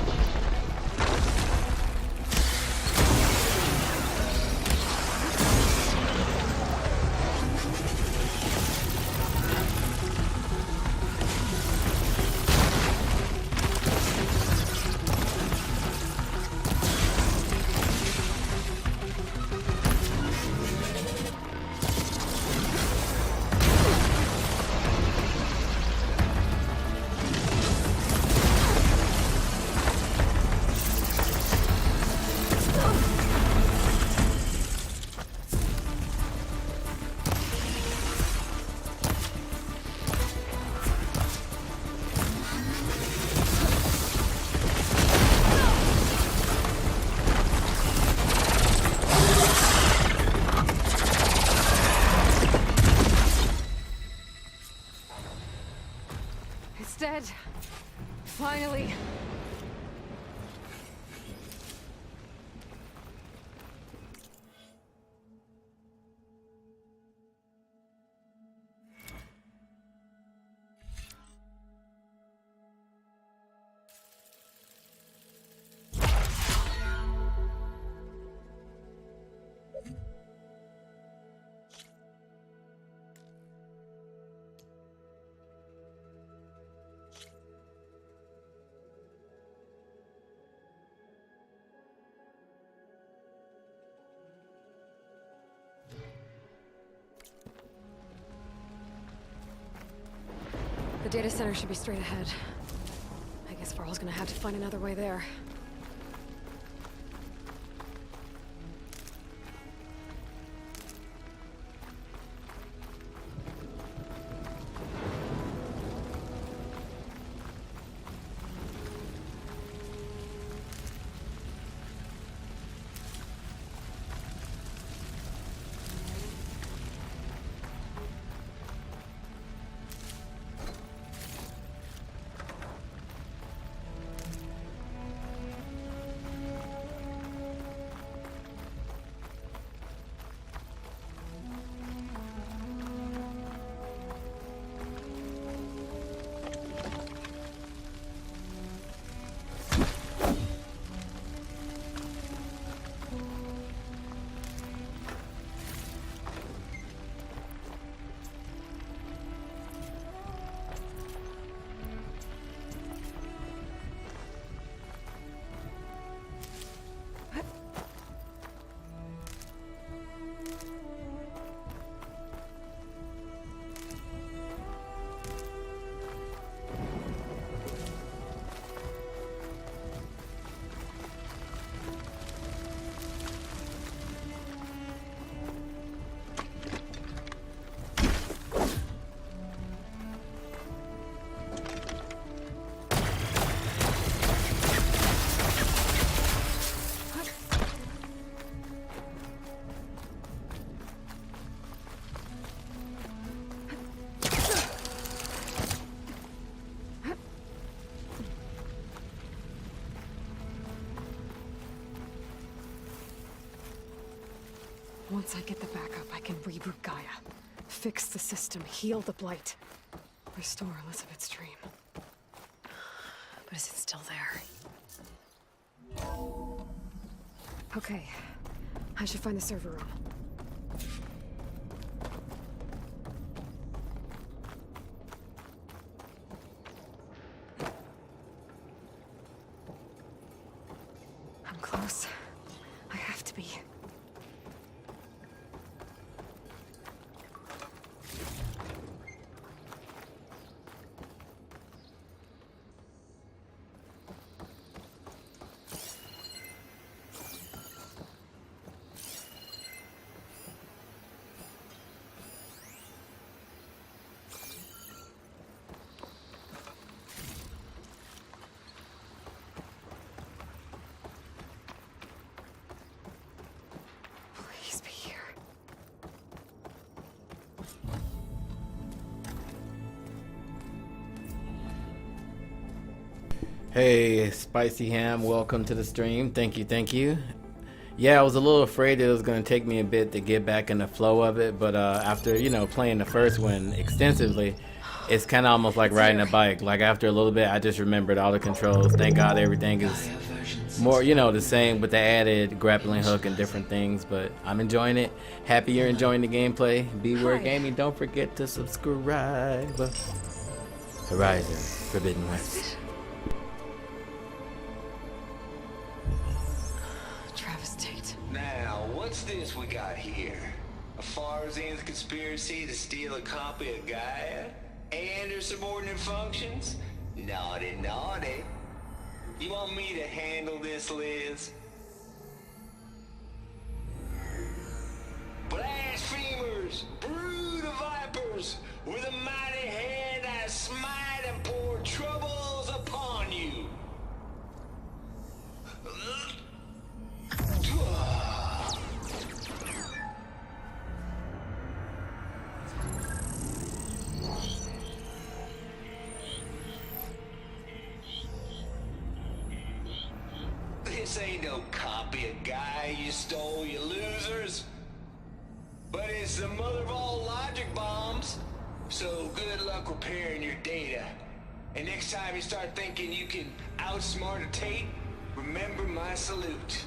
Dead. Finally. The data center should be straight ahead. I guess Varl's gonna have to find another way there. Once I get the backup, I can reboot Gaia. Fix the system, heal the Blight. Restore Elizabeth's dream. But is it still there? Okay. I should find the server room. I'm close. I have to be. Please be here. Hey, Spicy Ham, welcome to the stream. Thank you, thank you. Yeah, I was a little afraid that it was going to take me a bit to get back in the flow of it, but after, you know, playing the first one extensively, it's kind of almost like riding a bike. Like after a little bit, I just remembered all the controls. Thank God everything is more, you know, the same with the added grappling hook and different things, but I'm enjoying it. Happy you're enjoying the gameplay. B.Weird Gaming, don't forget to subscribe. Horizon Forbidden West. Now, what's this we got here? A Farzan's conspiracy to steal a copy of Gaia? And her subordinate functions? Naughty, naughty. You want me to handle this, Liz? Blasphemers! Brood of vipers! With a mighty hand I smite and pour troubles upon you! This ain't no copy of Guy you stole, you losers. But it's the mother of all logic bombs. So good luck repairing your data. And next time you start thinking you can outsmart a Tate, remember my salute.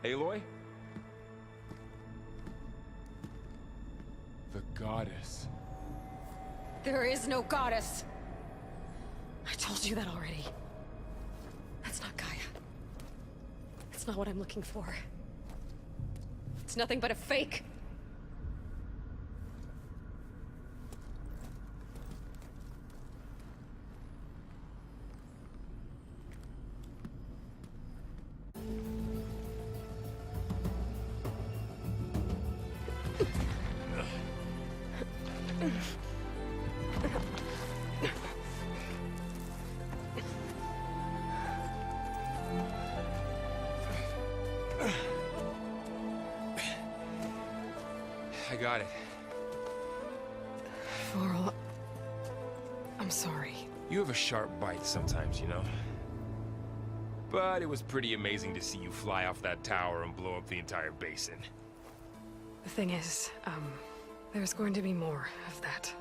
Aloy? The goddess. There is no goddess. I told you that already. That's not Gaia. It's not what I'm looking for. It's nothing but a fake. I got it. Varl, I'm sorry. You have a sharp bite sometimes, you know? But it was pretty amazing to see you fly off that tower and blow up the entire basin. The thing is, there's going to be more of that.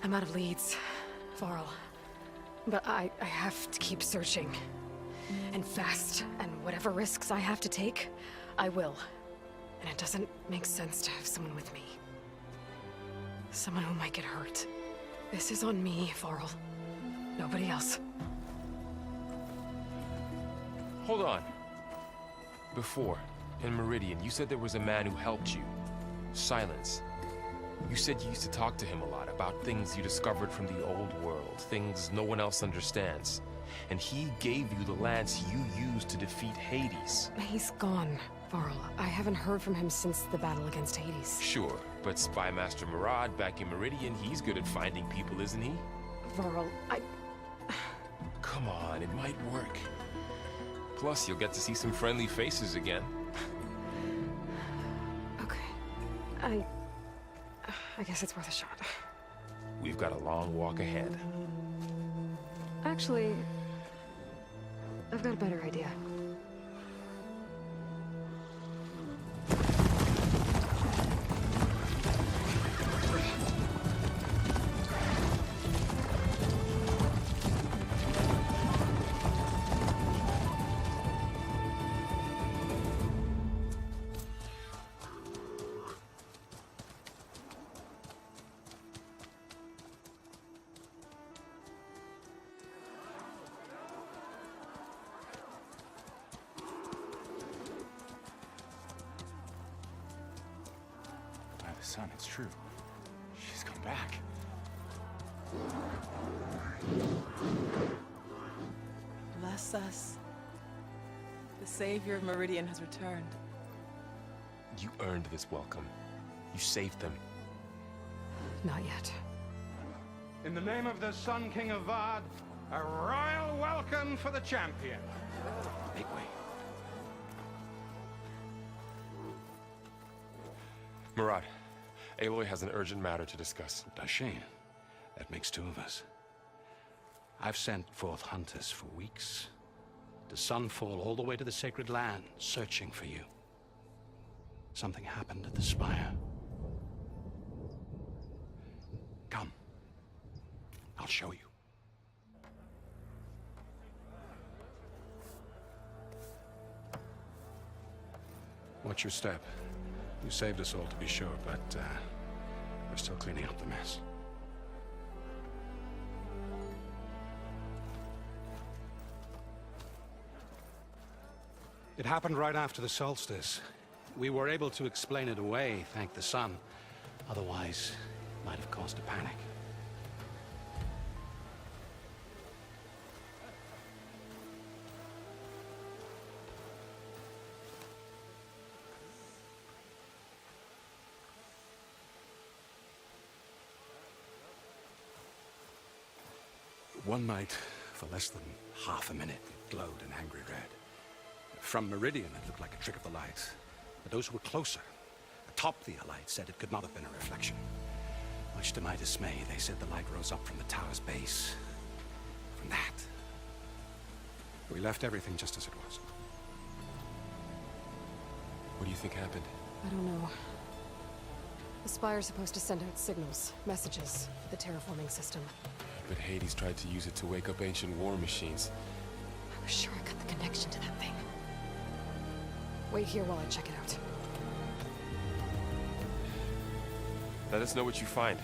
I'm out of leads, Varl. But I have to keep searching. And fast. And whatever risks I have to take, I will. And it doesn't make sense to have someone with me. Someone who might get hurt. This is on me, Varl. Nobody else. Hold on. Before, in Meridian, you said there was a man who helped you. Silence. You said you used to talk to him a lot about things you discovered from the old world, things no one else understands. And he gave you the lance you used to defeat Hades. He's gone, Varl. I haven't heard from him since the battle against Hades. Sure, but Spy Master Murad back in Meridian, he's good at finding people, isn't he? Varl, Come on, it might work. Plus, you'll get to see some friendly faces again. Okay. I guess it's worth a shot. We've got a long walk ahead. Actually, I've got a better idea. Son, it's true. She's come back. Bless us. The savior of Meridian has returned. You earned this welcome. You saved them. Not yet. In the name of the Sun King of Vard, a royal welcome for the champion. Make way. Murad, Aloy has an urgent matter to discuss. Does she? That makes two of us. I've sent forth hunters for weeks. To Sunfall, all the way to the Sacred Land, searching for you. Something happened at the Spire. Come. I'll show you. Watch your step. You saved us all, to be sure, but we're still cleaning up the mess. It happened right after the solstice. We were able to explain it away, thank the sun. Otherwise, it might have caused a panic. One night, for less than half a minute, it glowed an angry red. From Meridian, it looked like a trick of the light. But those who were closer, atop the light, said it could not have been a reflection. Much to my dismay, they said the light rose up from the tower's base. From that. We left everything just as it was. What do you think happened? I don't know. The Spire's supposed to send out signals, messages, for the terraforming system. But Hades tried to use it to wake up ancient war machines. I was sure I got the connection to that thing. Wait here while I check it out. Let us know what you find.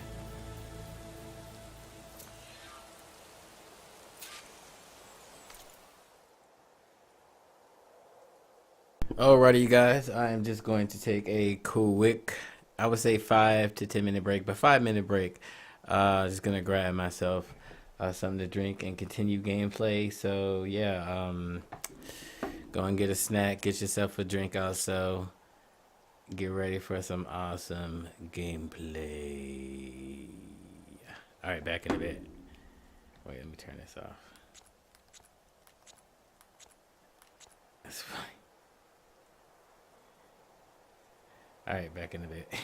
Alrighty, you guys. I am just going to take a quick, I would say 5 to 10 minute break, but 5 minute break. Just gonna grab myself something to drink and continue gameplay. So yeah, go and get a snack, get yourself a drink also. Get ready for some awesome gameplay. Alright, back in a bit. Wait, let me turn this off. That's fine. Alright, back in a bit.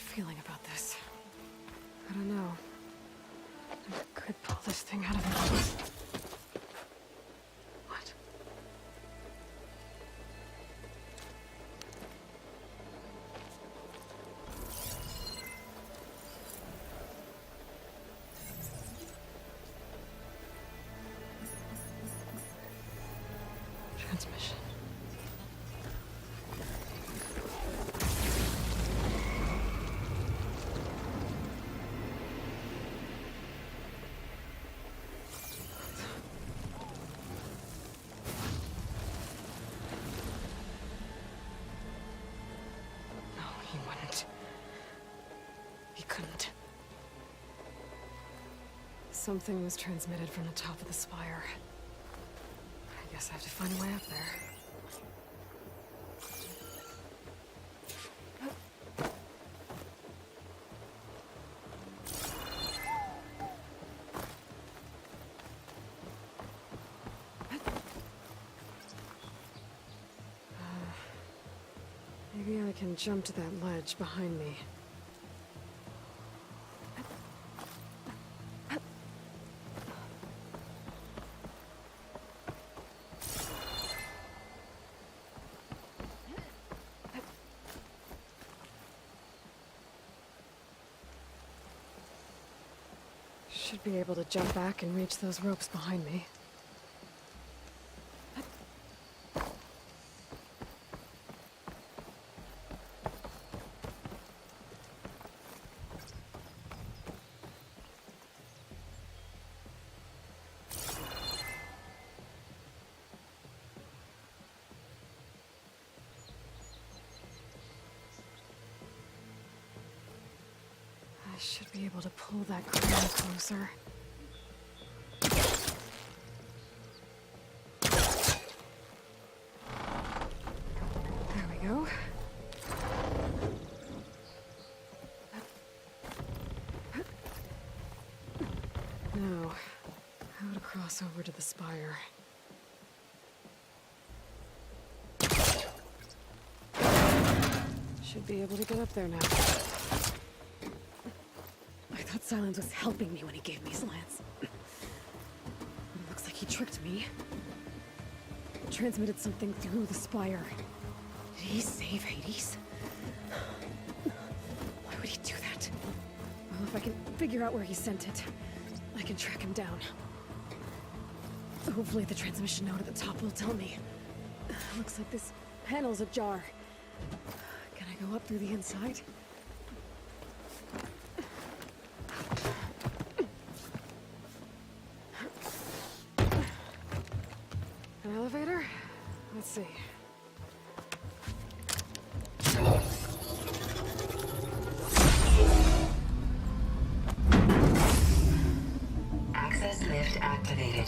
feeling about this. I don't know. I could pull this thing out of me. What? Transmission. No, he wouldn't. He couldn't. Something was transmitted from the top of the spire. I guess I have to find a way up there. Maybe I can jump to that ledge behind me. Should be able to jump back and reach those ropes behind me. I should be able to pull that crane closer. There we go. Now, how to cross over to the spire. Should be able to get up there now. I thought Silence was helping me when he gave me his lance. It looks like he tricked me. Transmitted something through the spire. Did he save Hades? Why would he do that? Well, if I can figure out where he sent it, I can track him down. Hopefully the transmission node at the top will tell me. Looks like this panel's ajar. Can I go up through the inside? An elevator? Let's see. Access lift activated.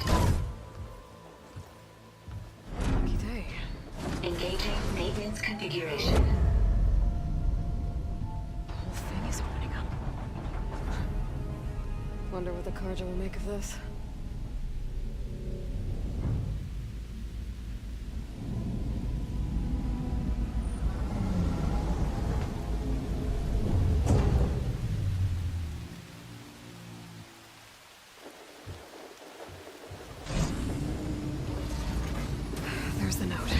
Lucky day. Engaging maintenance configuration. The whole thing is opening up. Wonder what the Carja will make of this. There's the note.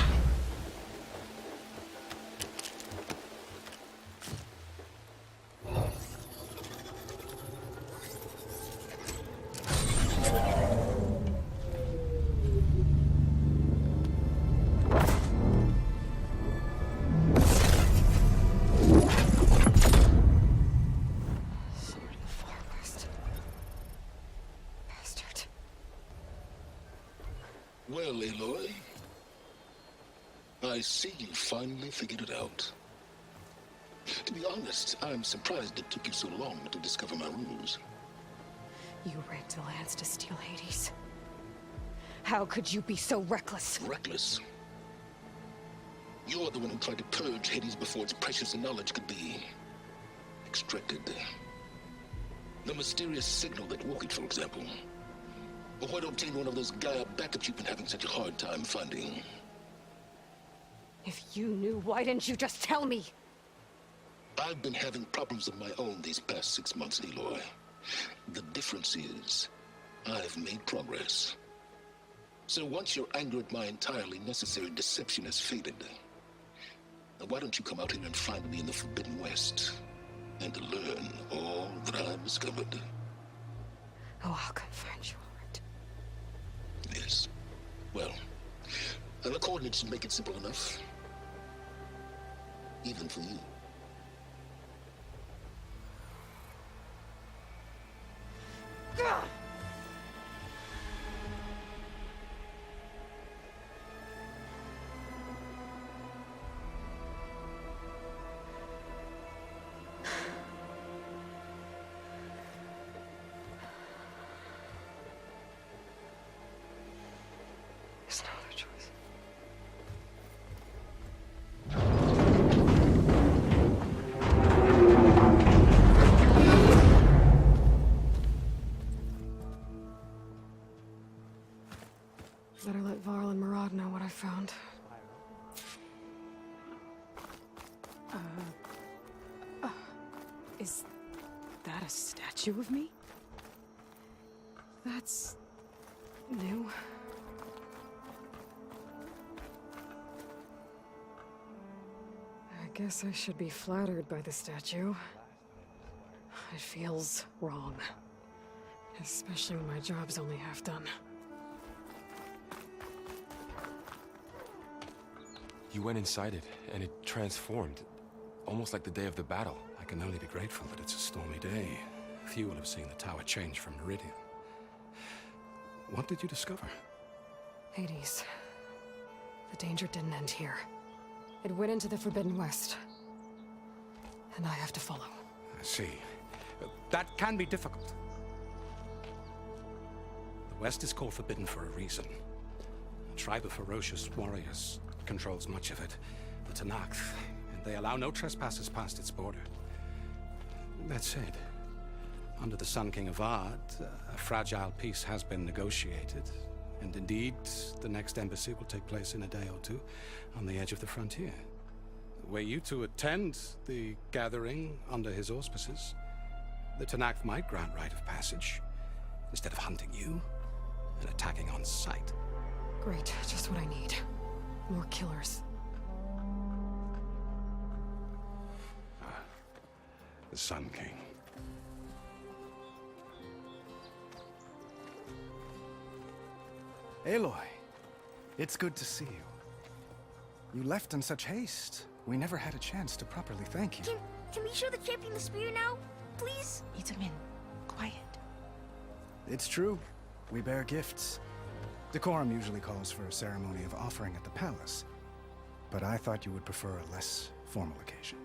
Sword of the Forest. Bastard. Well, Aloy, I see you finally figured it out. To be honest, I'm surprised it took you so long to discover my ruse. You rigged the lance to steal Hades. How could you be so reckless? Reckless? You're the one who tried to purge Hades before its precious knowledge could be extracted. The mysterious signal that woke it, for example. Or why to obtain one of those Gaia backups you've been having such a hard time finding. If you knew, why didn't you just tell me? I've been having problems of my own these past 6 months, Aloy. The difference is, I've made progress. So once your anger at my entirely necessary deception has faded, now why don't you come out here and find me in the Forbidden West and learn all that I've discovered? Oh, I'll come find you, all right. Yes. Well, the coordinates should make it simple enough. Even for you. There's no other choice. Better let Varl and Murad know what I found. Is that a statue of me? That's new. I guess I should be flattered by the statue. It feels wrong. Especially when my job's only half done. You went inside it, and it transformed. Almost like the day of the battle. I can only be grateful that it's a stormy day. Few will have seen the tower change from Meridian. What did you discover? Hades. The danger didn't end here. It went into the Forbidden West. And I have to follow. I see. That can be difficult. The West is called Forbidden for a reason. A tribe of ferocious warriors controls much of it. The Tanakh, and they allow no trespassers past its border. That said, under the Sun King of Ard, a fragile peace has been negotiated. And indeed, the next embassy will take place in a day or two on the edge of the frontier. Were you to attend the gathering under his auspices, the Tanakh might grant right of passage, instead of hunting you and attacking on sight. Great, just what I need. More killers. The Sun King. Aloy, it's good to see you. You left in such haste. We never had a chance to properly thank you. Can we show the champion the spear now? Please? Itamin, quiet. It's true. We bear gifts. Decorum usually calls for a ceremony of offering at the palace. But I thought you would prefer a less formal occasion.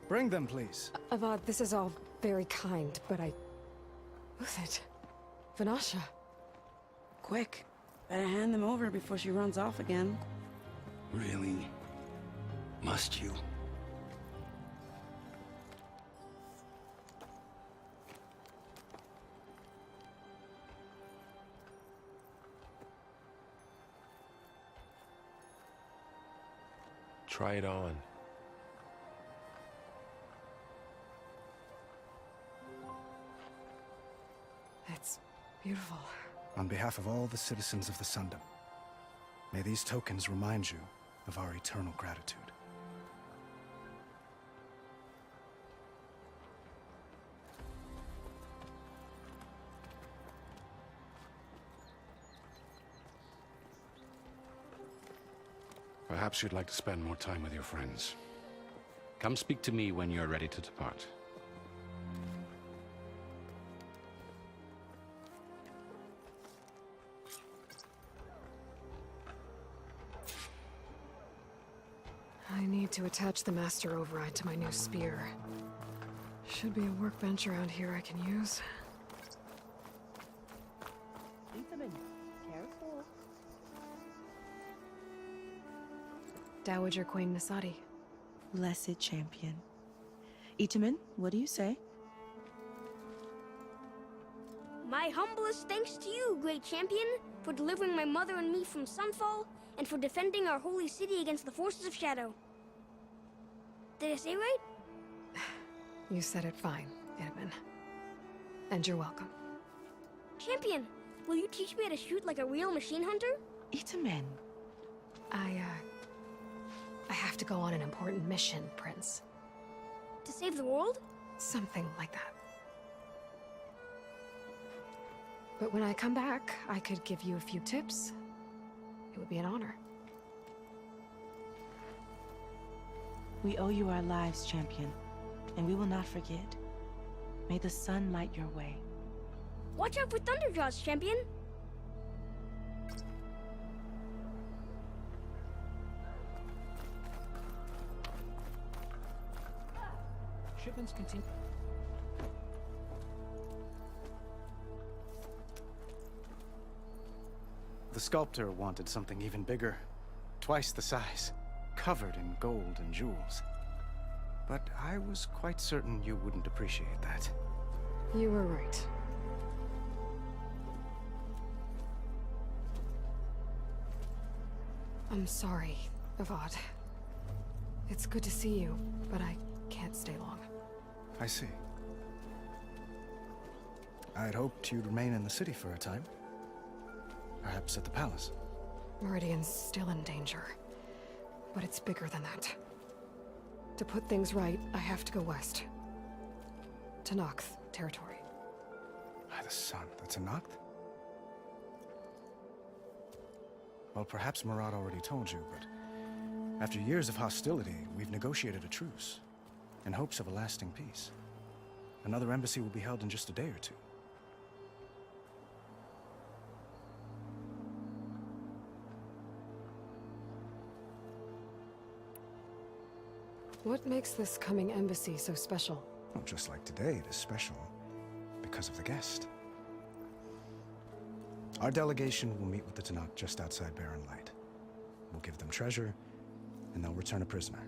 Bring them, please. Avad, this is all very kind, but Who's it? Vanasha. Quick. Better hand them over before she runs off again. Really? Must you? Try it on. It's beautiful. On behalf of all the citizens of the Sundom, may these tokens remind you of our eternal gratitude. Perhaps you'd like to spend more time with your friends. Come speak to me when you're ready to depart. I need to attach the Master Override to my new spear. Should be a workbench around here I can use. Careful. Dowager Queen Nasadi. Blessed champion. Itamin, what do you say? My humblest thanks to you, great champion, for delivering my mother and me from Sunfall, and for defending our holy city against the forces of Shadow. Did I say right? You said it fine, Edmund. And you're welcome. Champion, will you teach me how to shoot like a real machine hunter? Itamen. I have to go on an important mission, Prince. To save the world? Something like that. But when I come back, I could give you a few tips. It would be an honor. We owe you our lives, champion, and we will not forget. May the sun light your way. Watch out for Thunderjaws, champion! Shipments continue. The sculptor wanted something even bigger. Twice the size. Covered in gold and jewels. But I was quite certain you wouldn't appreciate that. You were right. I'm sorry, Avad. It's good to see you, but I can't stay long. I see. I'd hoped you'd remain in the city for a time. Perhaps at the palace. Meridian's still in danger. But it's bigger than that. To put things right, I have to go west. To Noct territory. By the sun, that's a Noct? Well, perhaps Murad already told you, but after years of hostility, we've negotiated a truce, in hopes of a lasting peace. Another embassy will be held in just a day or two. What makes this coming embassy so special? Well, just like today, it is special because of the guest. Our delegation will meet with the Tanakh just outside Barren Light. We'll give them treasure, and they'll return a prisoner.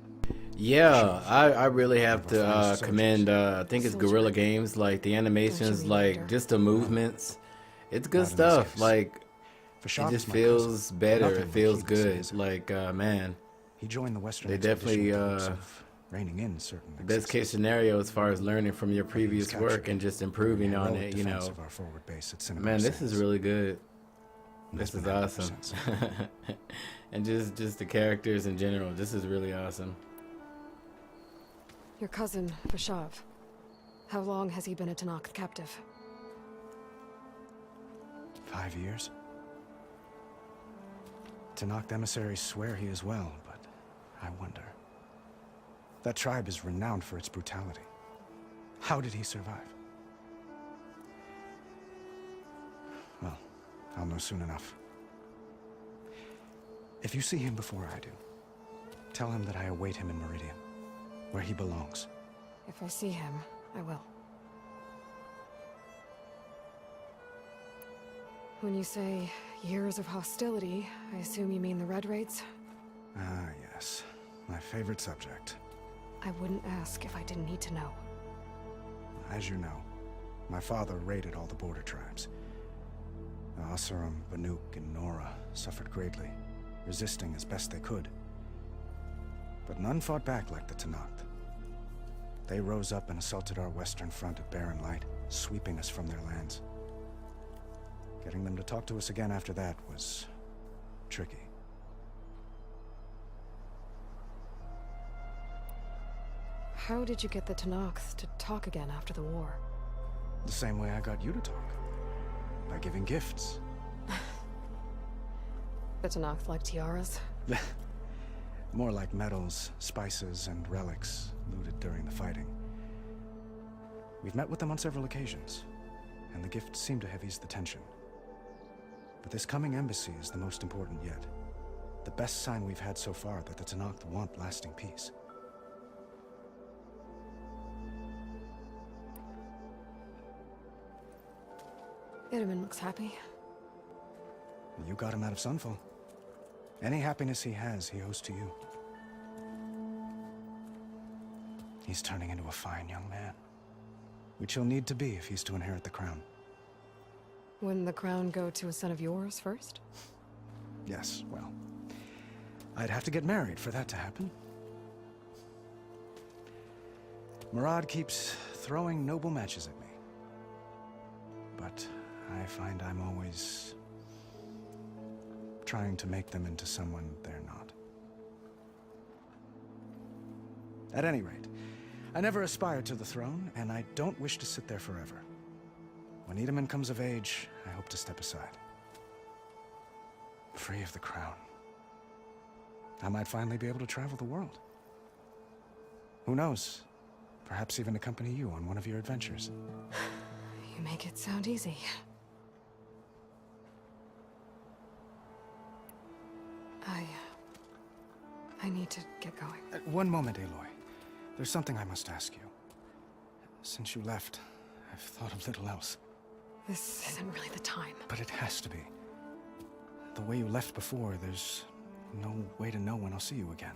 Yeah, I really have to commend, I think it's Guerrilla Games, like the animations, like just the movements. It's good stuff, like it just feels better, it feels good, like man. He joined the Western they definitely reining in certain best case scenario as far as learning from your previous work and just improving on it, you know. Man, this is really good. This is awesome. And just the characters in general, this is really awesome. Your cousin, Vashav. How long has he been a Tanakh captive? 5 years. Tanakh emissaries swear he is well, but I wonder. That tribe is renowned for its brutality. How did he survive? Well, I'll know soon enough. If you see him before I do, tell him that I await him in Meridian, where he belongs. If I see him, I will. When you say years of hostility, I assume you mean the Red Raids? Ah, yes. My favorite subject. I wouldn't ask if I didn't need to know. As you know, my father raided all the border tribes. The Asuram, Banuk, and Nora suffered greatly, resisting as best they could. But none fought back like the Tanakh. They rose up and assaulted our western front at Barren Light, sweeping us from their lands. Getting them to talk to us again after that was tricky. How did you get the Tanakh to talk again after the war? The same way I got you to talk. By giving gifts. The Tanakh like tiaras? More like medals, spices, and relics looted during the fighting. We've met with them on several occasions, and the gifts seem to have eased the tension. But this coming embassy is the most important yet. The best sign we've had so far that the Tanakh want lasting peace. Itamen looks happy. You got him out of Sunfall. Any happiness he has, he owes to you. He's turning into a fine young man, which he'll need to be if he's to inherit the crown. Wouldn't the crown go to a son of yours first? Yes, well, I'd have to get married for that to happen. Murad keeps throwing noble matches at me. But I find I'm always trying to make them into someone they're not. At any rate, I never aspired to the throne, and I don't wish to sit there forever. When Edaman comes of age, I hope to step aside. Free of the crown. I might finally be able to travel the world. Who knows? Perhaps even accompany you on one of your adventures. You make it sound easy. I need to get going. One moment, Aloy. There's something I must ask you. Since you left, I've thought of little else. This isn't really the time. But it has to be. The way you left before, there's no way to know when I'll see you again.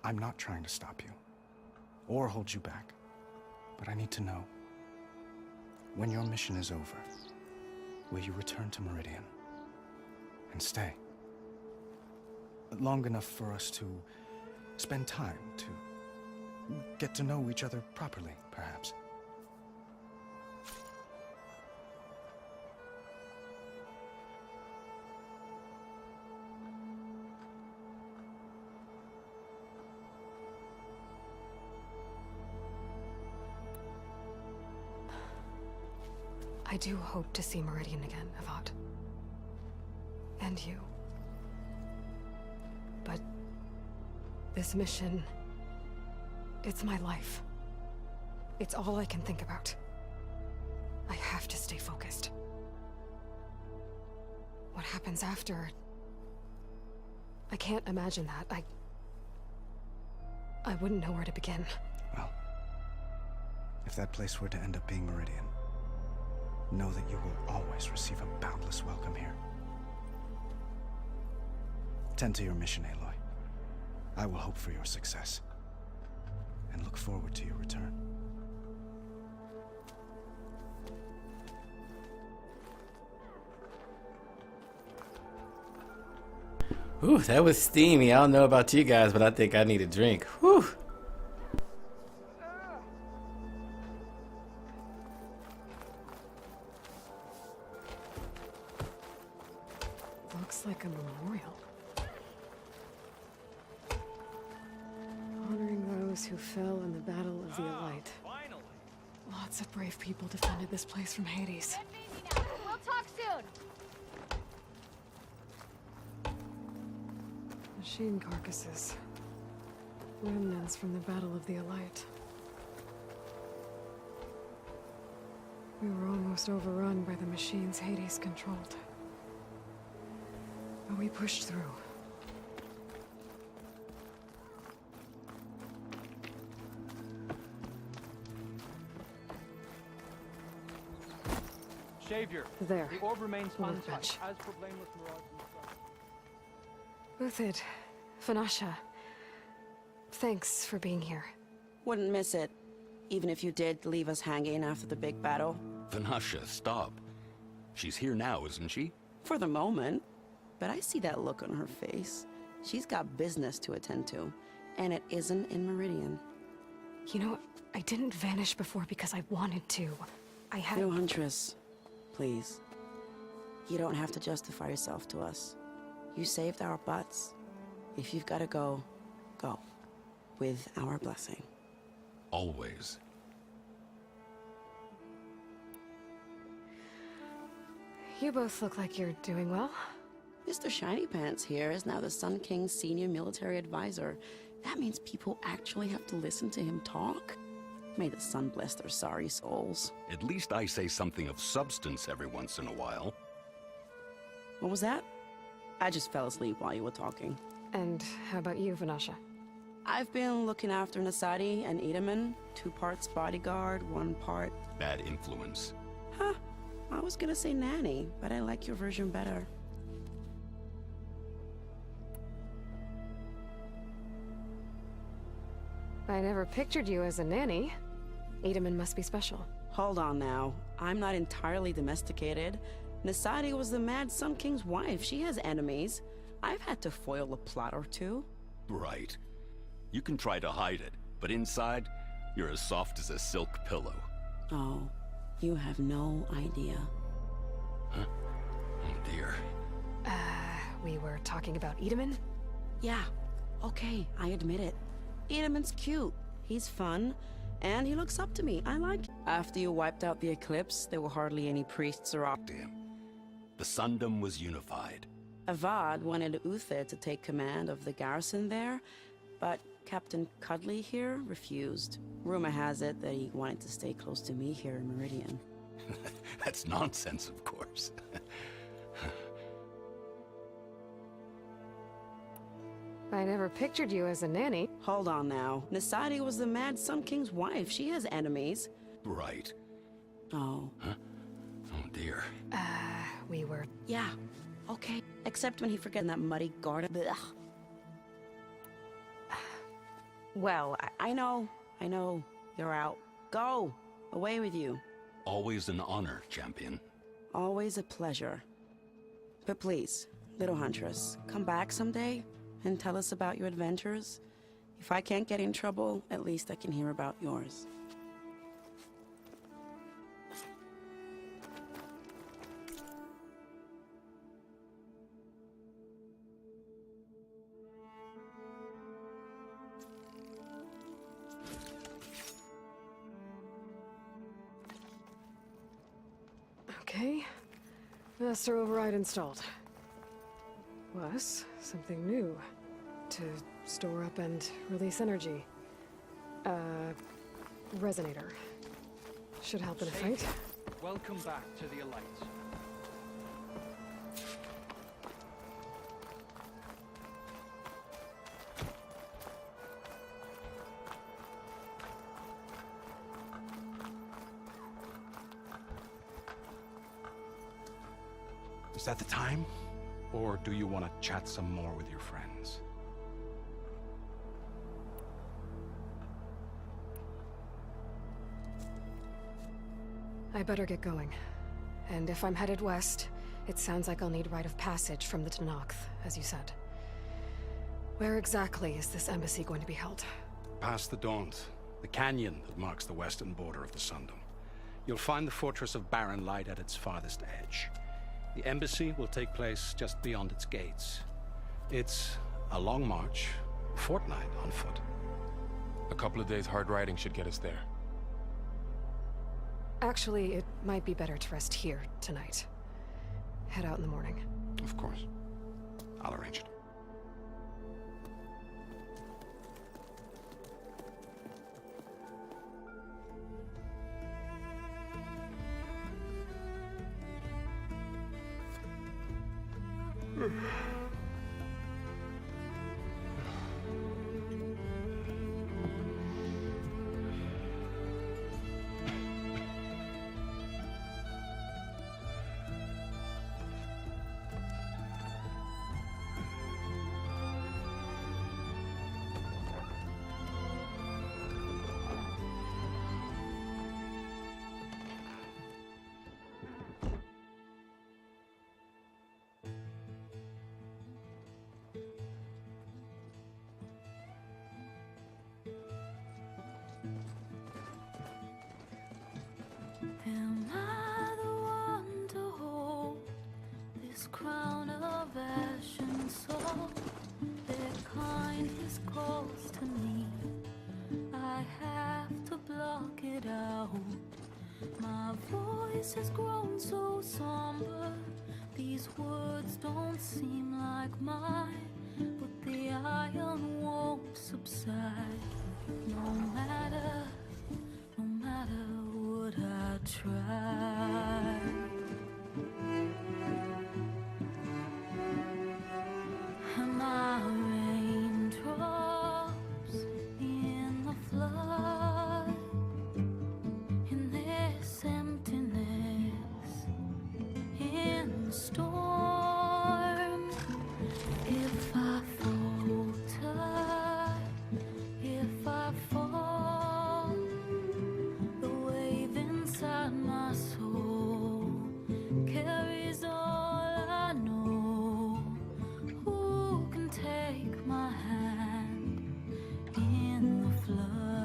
I'm not trying to stop you, or hold you back. But I need to know, when your mission is over, will you return to Meridian? And stay? Long enough for us to spend time, to get to know each other properly, perhaps. I do hope to see Meridian again, Avad. And you. But this mission, it's my life. It's all I can think about. I have to stay focused. What happens after? I can't imagine that. I wouldn't know where to begin. Well, if that place were to end up being Meridian, know that you will always receive a boundless welcome here. Tend to your mission, Aloy. I will hope for your success, and look forward to your return. Whew, that was steamy. I don't know about you guys, but I think I need a drink. Whew. Looks like a memorial. Honoring those who fell in the Battle of the Elite. Finally. Lots of brave people defended this place from Hades. We'll talk soon. Machine carcasses. Remnants from the Battle of the Elite. We were almost overrun by the machines Hades controlled. But we pushed through. Savior. There. The orb remains untouched, Workbench. as per blameless Mirage. Uthid, Fanasha, thanks for being here. Wouldn't miss it, even if you did leave us hanging after the big battle. Vanasha, stop. She's here now, isn't she? For the moment. But I see that look on her face. She's got business to attend to, and it isn't in Meridian. You know, I didn't vanish before because I wanted to. I had... No, Huntress. Please. You don't have to justify yourself to us. You saved our butts. If you've got to go, go. With our blessing. Always. You both look like you're doing well. Mr. Shiny Pants here is now the Sun King's senior military advisor. That means people actually have to listen to him talk? May the sun bless their sorry souls. At least I say something of substance every once in a while. What was that? I just fell asleep while you were talking. And how about you, Vanasha? I've been looking after Nasadi and Edaman. 2 parts bodyguard, 1 part... Bad influence. Huh. I was gonna say nanny, but I like your version better. I never pictured you as a nanny. Edaman must be special. Hold on now. I'm not entirely domesticated. Nasadi was the Mad Sun King's wife. She has enemies. I've had to foil a plot or two. Right. You can try to hide it, But inside, you're as soft as a silk pillow. Oh, you have no idea. Huh? Oh dear. We were talking about Edaman? Yeah, okay, I admit it. Edaman's cute, he's fun, and he looks up to me. I like him. After you wiped out the Eclipse, there were hardly any priests around. Damn. The Sundom was unified. Avad wanted Uther to take command of the garrison there, but Captain Cudley here refused. Rumor has it that he wanted to stay close to me here in Meridian. That's nonsense, of course. I never pictured you as a nanny. Hold on now. Nasadi was the Mad Sun King's wife. She has enemies. Right. Oh. Huh? Oh dear. We were... Yeah, okay. Except when he forgot in that muddy garden. Blech. Well, I know. You're out. Go! Away with you. Always an honor, champion. Always a pleasure. But please, little huntress, come back someday and tell us about your adventures. If I can't get in trouble, at least I can hear about yours. Okay. Master override installed. Plus, something new. To store up and release energy. Resonator. Should help in a fight. Welcome back to the Elite. Is that the time? Or do you want to chat some more with your friends? I better get going. And if I'm headed west, it sounds like I'll need rite of passage from the Tenakth, as you said. Where exactly is this embassy going to be held? Past the Daunt, the canyon that marks the western border of the Sundom. You'll find the fortress of Barren Light at its farthest edge. The embassy will take place just beyond its gates. It's a long march, a fortnight on foot. A couple of days hard riding should get us there. Actually, it might be better to rest here tonight. Head out in the morning. Of course. I'll arrange it. Am I the one to hold this crown of ash and salt? Their kindness calls to me. I have to block it out. My voice has grown so somber. These words don't seem like mine, but the iron won't subside. No matter what I try. Am I raindrops in the flood? In this emptiness, in the storm. If I falter, if I fall, the wave inside my soul carries all I know. Who can take my hand in the flood?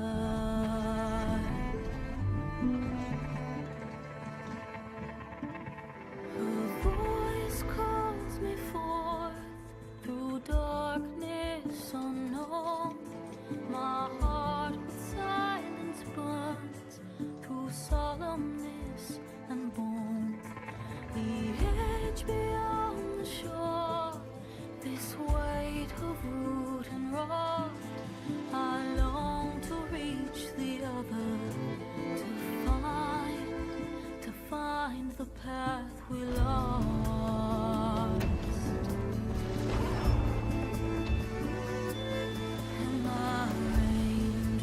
and wrought. I long to reach the other, to find the path we lost. And my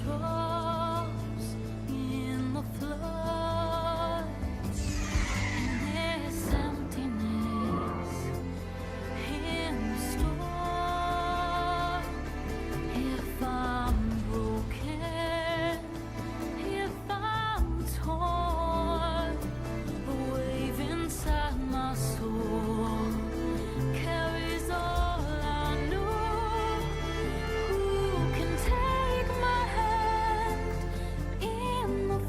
raindrops in the flood, and this emptiness in the storm. If I'm broken, if I'm torn, a wave inside my soul carries all I know. Who can take my hand in the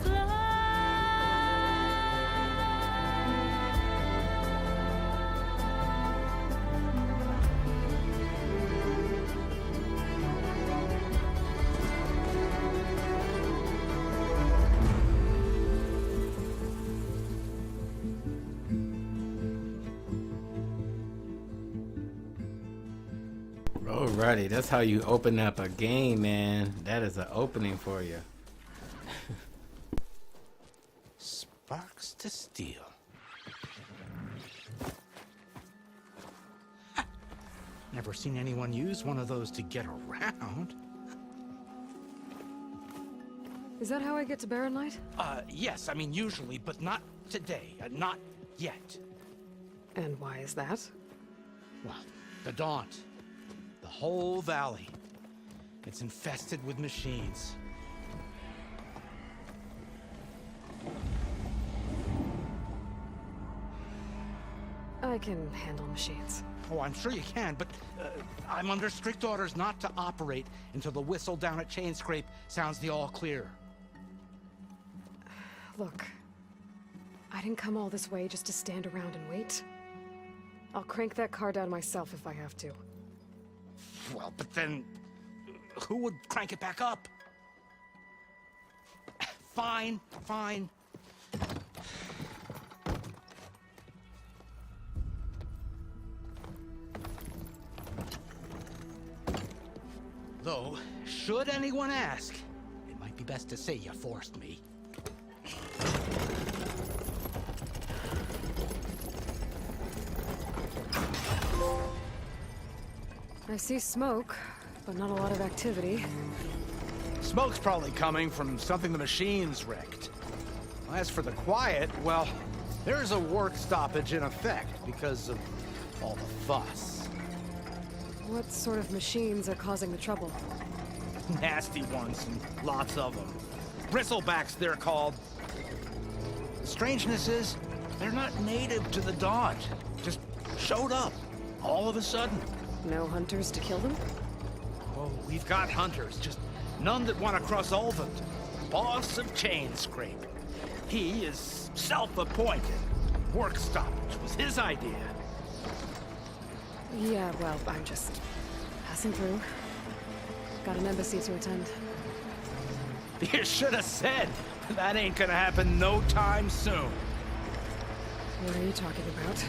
Alrighty, that's how you open up a game, man. That is an opening for you. Sparks to steel. Never seen anyone use one of those to get around. Is that how I get to Barren Light? Yes, I mean usually, but not today. Not yet. And why is that? Well, the Daunt. The whole valley. It's infested with machines. I can handle machines. Oh, I'm sure you can, but I'm under strict orders not to operate until the whistle down at Chainscrape sounds the all clear. Look, I didn't come all this way just to stand around and wait. I'll crank that car down myself if I have to. Well, but then who would crank it back up? Fine, fine. Though, should anyone ask, it might be best to say you forced me. I see smoke, but not a lot of activity. Smoke's probably coming from something the machines wrecked. As for the quiet, well, there's a work stoppage in effect because of all the fuss. What sort of machines are causing the trouble? Nasty ones, and lots of them. Bristlebacks, they're called. The strangeness is, they're not native to the Daunt. Just showed up, all of a sudden. No hunters to kill them? Oh, we've got hunters, just none that want to cross over. Boss of Chainscrape. He is self-appointed. Work stoppage was his idea. Yeah, well, I'm just passing through. Got an embassy to attend. You should have said. That ain't gonna happen no time soon. What are you talking about?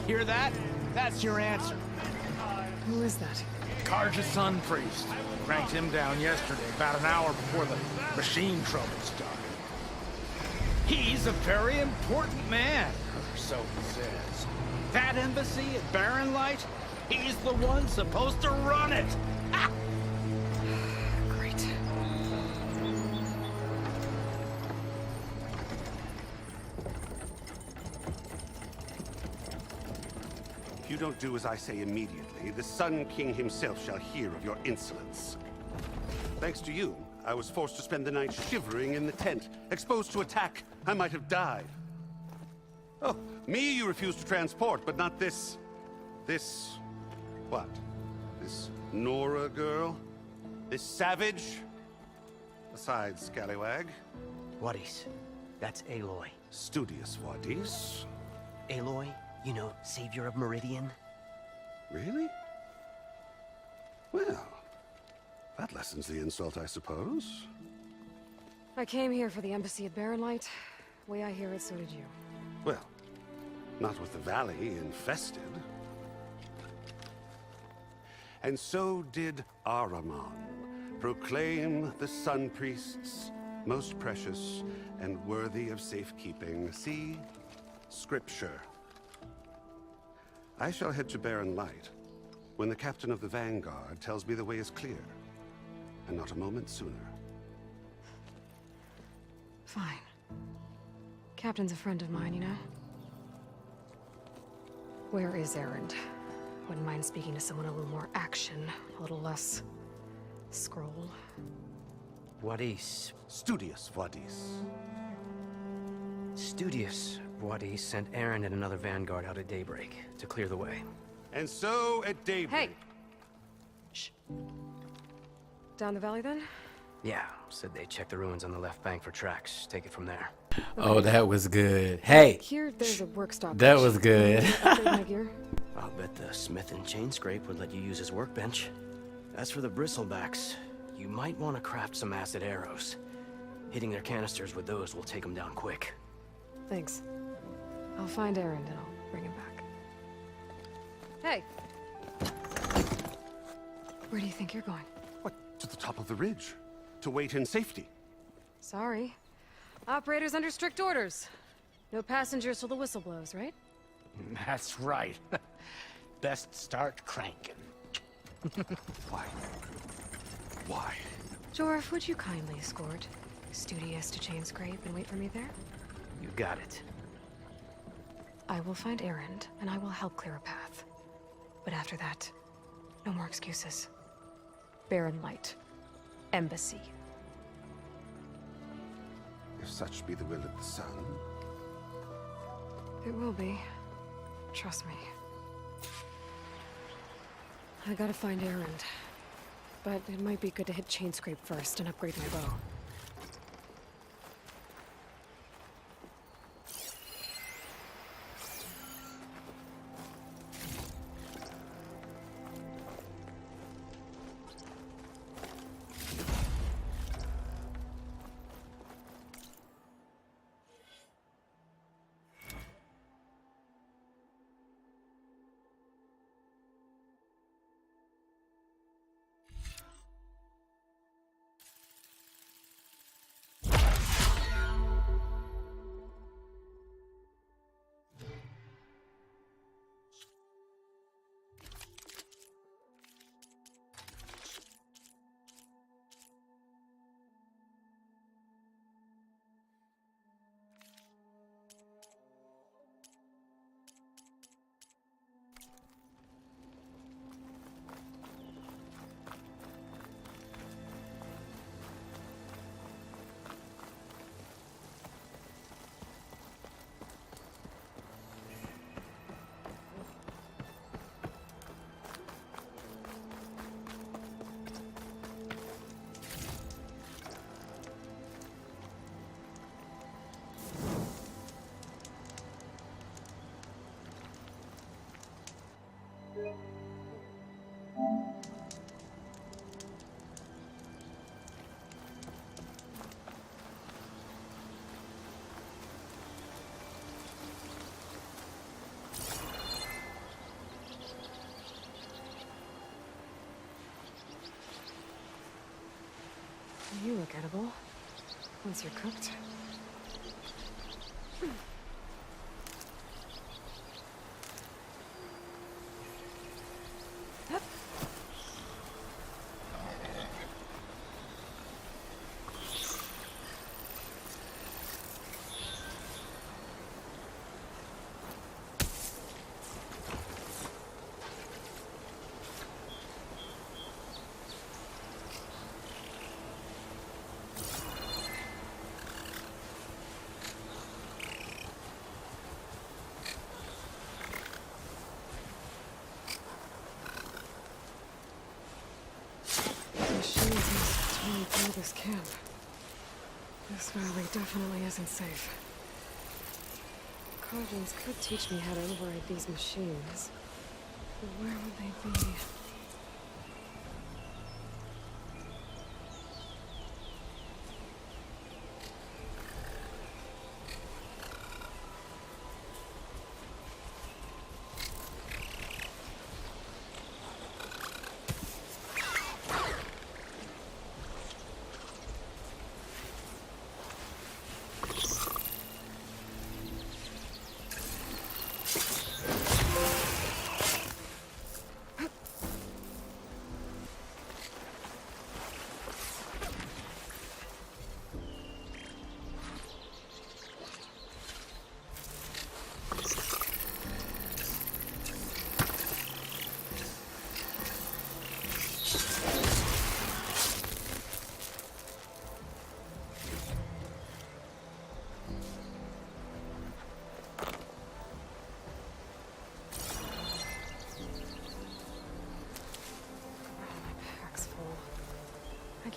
Hear that? That's your answer. Who is that? Karja's son priest. Cranked him down yesterday, about an hour before the machine trouble started. He's a very important man, or so he says. That embassy at Barren Light, he's the one supposed to run it. Ah! Great. If you don't do as I say immediately, the Sun King himself shall hear of your insolence. Thanks to you, I was forced to spend the night shivering in the tent. Exposed to attack, I might have died. Oh, me you refuse to transport, but not this... what? This Nora girl? This savage? Besides, scallywag. Wadis. That's Aloy. Studious Wadis. Aloy, you know, savior of Meridian. Really? Well, that lessens the insult, I suppose. I came here for the embassy at Barren Light. Way I hear it, so did you. Well, not with the valley infested. And so did Ahriman, proclaim the Sun Priests most precious and worthy of safekeeping. See? Scripture. I shall head to Barren Light when the captain of the Vanguard tells me the way is clear, and not a moment sooner. Fine. Captain's a friend of mine, you know? Where is Erend? Wouldn't mind speaking to someone a little more action, a little less scroll. Wadis. Studious Wadis. Studious Wadis sent Aaron and another vanguard out at daybreak to clear the way. And so at daybreak... Hey! Shh. Down the valley then? Yeah, said they checked the ruins on the left bank for tracks. Take it from there. Oh, that was good. Hey! Here, there's a work stoppage. That was good. Upgrade my gear? I'll bet the smith and chain scrape would let you use his workbench. As for the bristlebacks, you might want to craft some acid arrows. Hitting their canisters with those will take them down quick. Thanks. I'll find Erend and I'll bring him back. Hey! Where do you think you're going? What? To the top of the ridge. To wait in safety. Sorry. Operator's under strict orders. No passengers till the whistle blows, right? That's right. Best start cranking. Why? Why? Jorf, would you kindly escort Studious to Chain Scrape and wait for me there? You got it. I will find Erend, and I will help clear a path. But after that, no more excuses. Barren Light. Embassy. If such be the will of the sun. It will be. Trust me. I gotta find Erend. But it might be good to hit Chain Scrape first and upgrade my bow. You look edible. Once you're cooked. Machines must really through this camp. This valley definitely isn't safe. Cauldrons could teach me how to override these machines. But where would they be?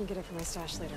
can get it from my stash later.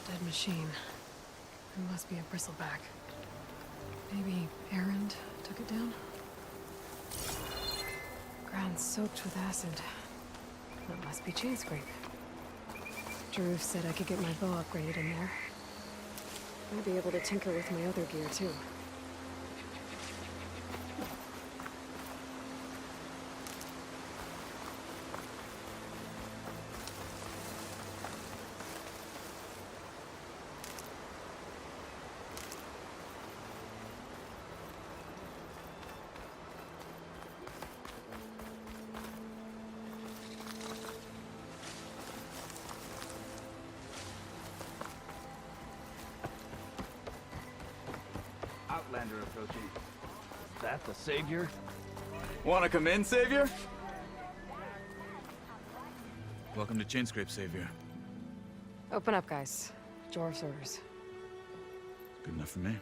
Dead machine. It must be a bristleback. Maybe Erend took it down? Ground soaked with acid. That must be chain scrape. Drew said I could get my bow upgraded in there. Might be able to tinker with my other gear too. Outlander approaching. Is that the Savior? Wanna come in, Savior? Welcome to Chainscrape, Savior. Open up, guys. Jorv's orders. Good enough for me.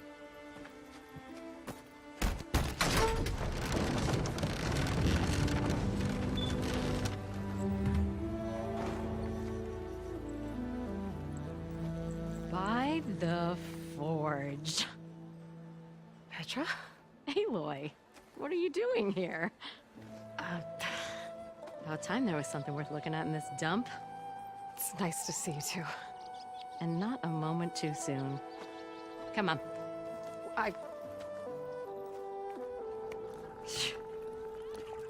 By the Forge. Petra? Aloy, what are you doing here? About time there was something worth looking at in this dump. It's nice to see you too. And not a moment too soon. Come on.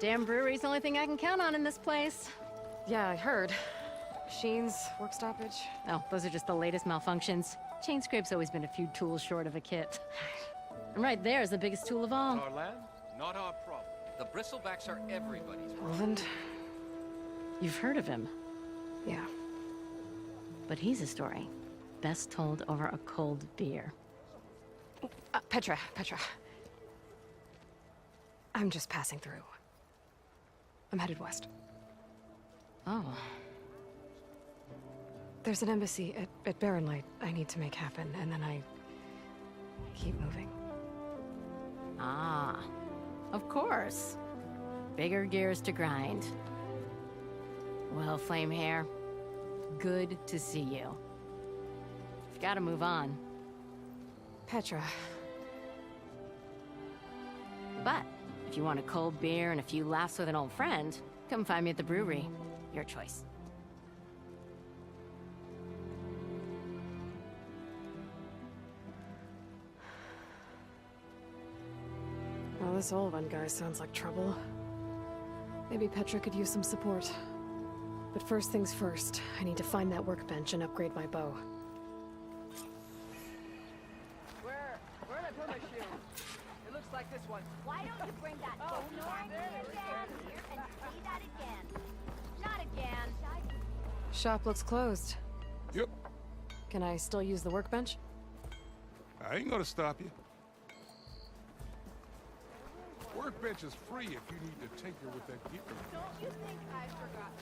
Damn brewery's the only thing I can count on in this place. Yeah, I heard. Machines, work stoppage. Oh, those are just the latest malfunctions. Chainscrape's always been a few tools short of a kit. And right there is the biggest tool of all. Our land, not our problem. The bristlebacks are everybody's problem. Roland? You've heard of him. Yeah. But he's a story best told over a cold beer. Petra. I'm just passing through. I'm headed west. Oh. There's an embassy at Barrenlight I need to make happen, and then I keep moving. Ah, of course. Bigger gears to grind. Well, Flamehair, good to see you. You've got to move on. Petra. But if you want a cold beer and a few laughs with an old friend, come find me at the brewery. Your choice. this Olvan guy sounds like trouble. Maybe Petra could use some support. But first things first, I need to find that workbench and upgrade my bow. Where did I put my shield? It looks like this one. Why don't you bring that phone down here and say that again? Not again. Shop looks closed. Yep. Can I still use the workbench? I ain't gonna stop you. Workbench is free if you need to tinker with that gear. Don't you think I forgot?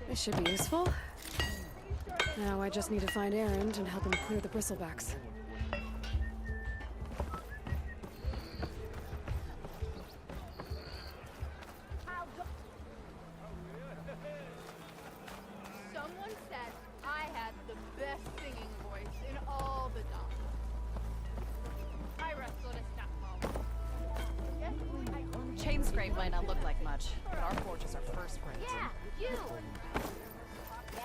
This should be useful. Now I just need to find Erend and help him clear the bristlebacks. Someone said I had the best singing voice in all the dons. I wrestled a snap mom. Chainscrape might not look like much, but our forges are first rate. Yeah, you! Yeah,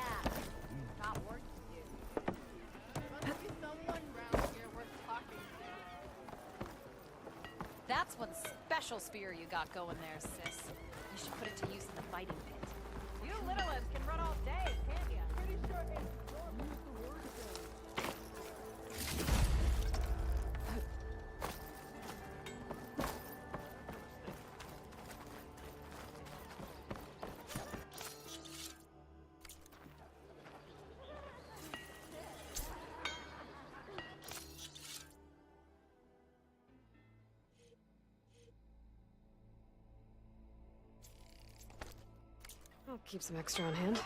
not work to do. Must be someone around here worth talking to. That's one special spear you got going there, sis. You should put it to use in the fighting pit. You little ones can run all day, can't you? Pretty sure it's I'll keep some extra on hand.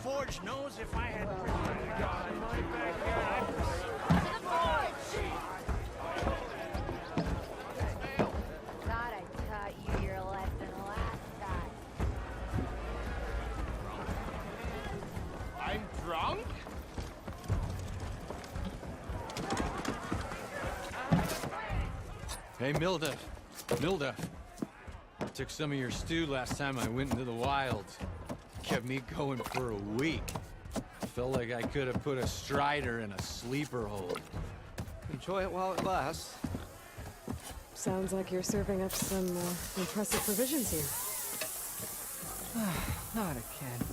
Forge knows if I had Thought I taught you your lesson last time. I'm drunk? Hey, Milda. Milda. I took some of your stew last time I went into the wild. Kept me going for a week. Felt like I could have put a strider in a sleeper hold. Enjoy it while it lasts. Sounds like you're serving up some impressive provisions here. Not again.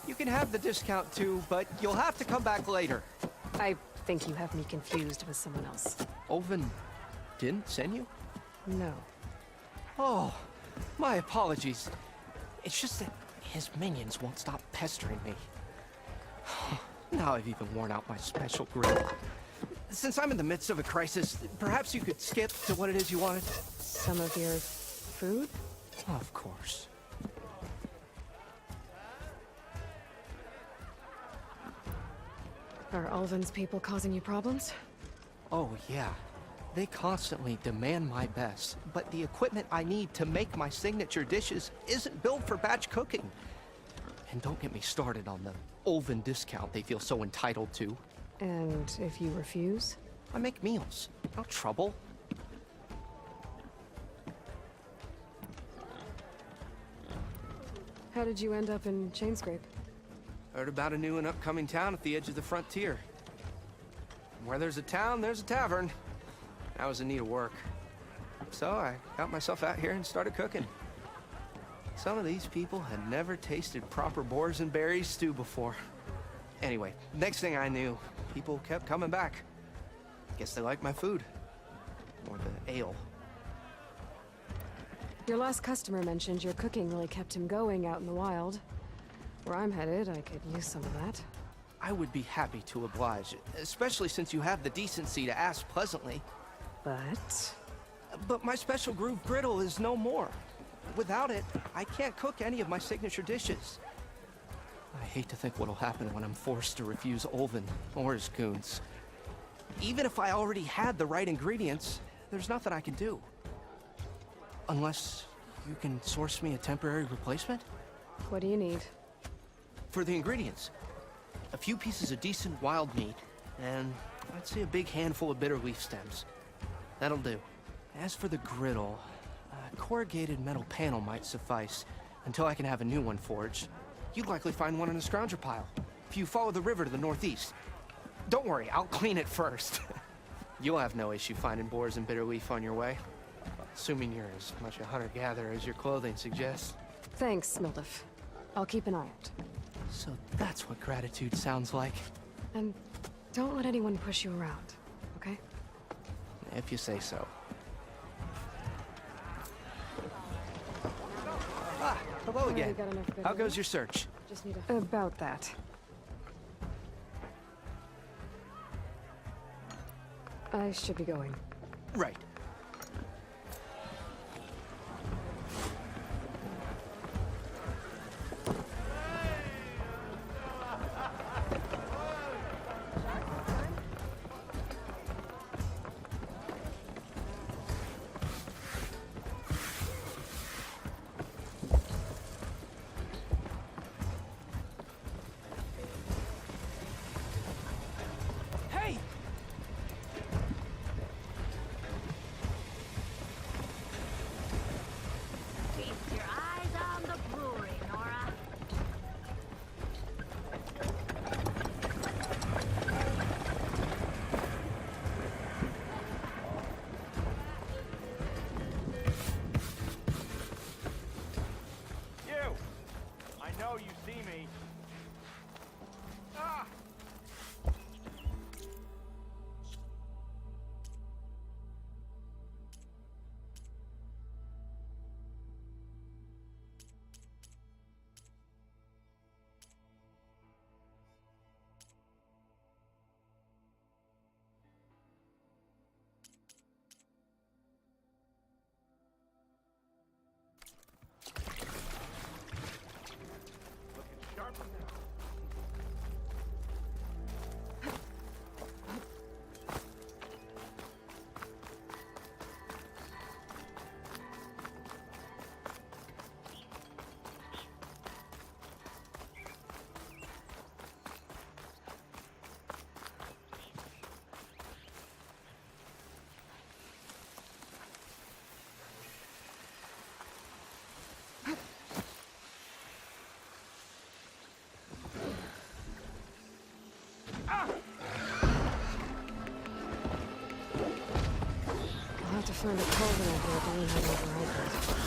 You can have the discount too, but you'll have to come back later. I think you have me confused with someone else. Oven didn't send you? No. Oh, my apologies. It's just that his minions won't stop pestering me. Now I've even worn out my special grill. Since I'm in the midst of a crisis, perhaps you could skip to what it is you wanted? Some of your food? Of course. Are Ulvin's people causing you problems? Oh, yeah. They constantly demand my best, but the equipment I need to make my signature dishes isn't built for batch cooking. And don't get me started on the Ulvin discount they feel so entitled to. And if you refuse? I make meals. No trouble. How did you end up in Chainscrape? Heard about a new and upcoming town at the edge of the frontier. Where there's a town, there's a tavern. I was in need of work. So I got myself out here and started cooking. Some of these people had never tasted proper boars and berries stew before. Anyway, next thing I knew, people kept coming back. Guess they liked my food. Or the ale. Your last customer mentioned your cooking really kept him going out in the wild. Where I'm headed, I could use some of that. I would be happy to oblige, especially since you have the decency to ask pleasantly. But my special groove griddle is no more. Without it, I can't cook any of my signature dishes. I hate to think what'll happen when I'm forced to refuse Ulvin or his goons. Even if I already had the right ingredients, there's nothing I can do. Unless you can source me a temporary replacement? What do you need? For the ingredients, a few pieces of decent wild meat, and I'd say a big handful of bitter leaf stems. That'll do. As for the griddle, a corrugated metal panel might suffice until I can have a new one forged. You'd likely find one in a scrounger pile, if you follow the river to the northeast. Don't worry, I'll clean it first. You'll have no issue finding boars and bitter leaf on your way. Assuming you're as much a hunter-gatherer as your clothing suggests. Thanks, Mildef. I'll keep an eye out. So that's what gratitude sounds like. And don't let anyone push you around, okay? If you say so. Ah, hello again. How goes your search? Just need a... About that. I should be going. Right. I'll have to find a clothing out here to leave it overhydrated.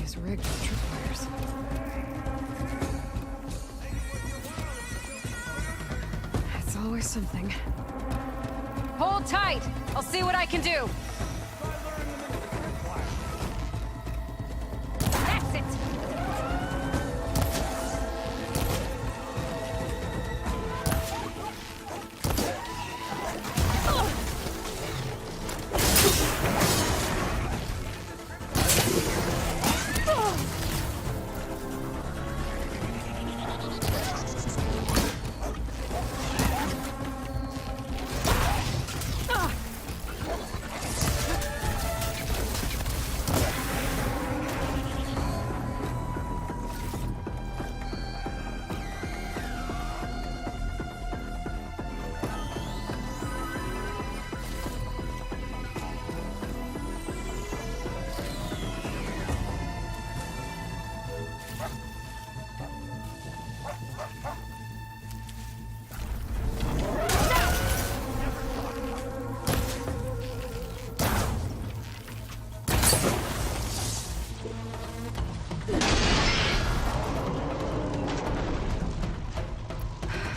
is rigged with tripwires. It's always something. Hold tight! I'll see what I can do! That's it!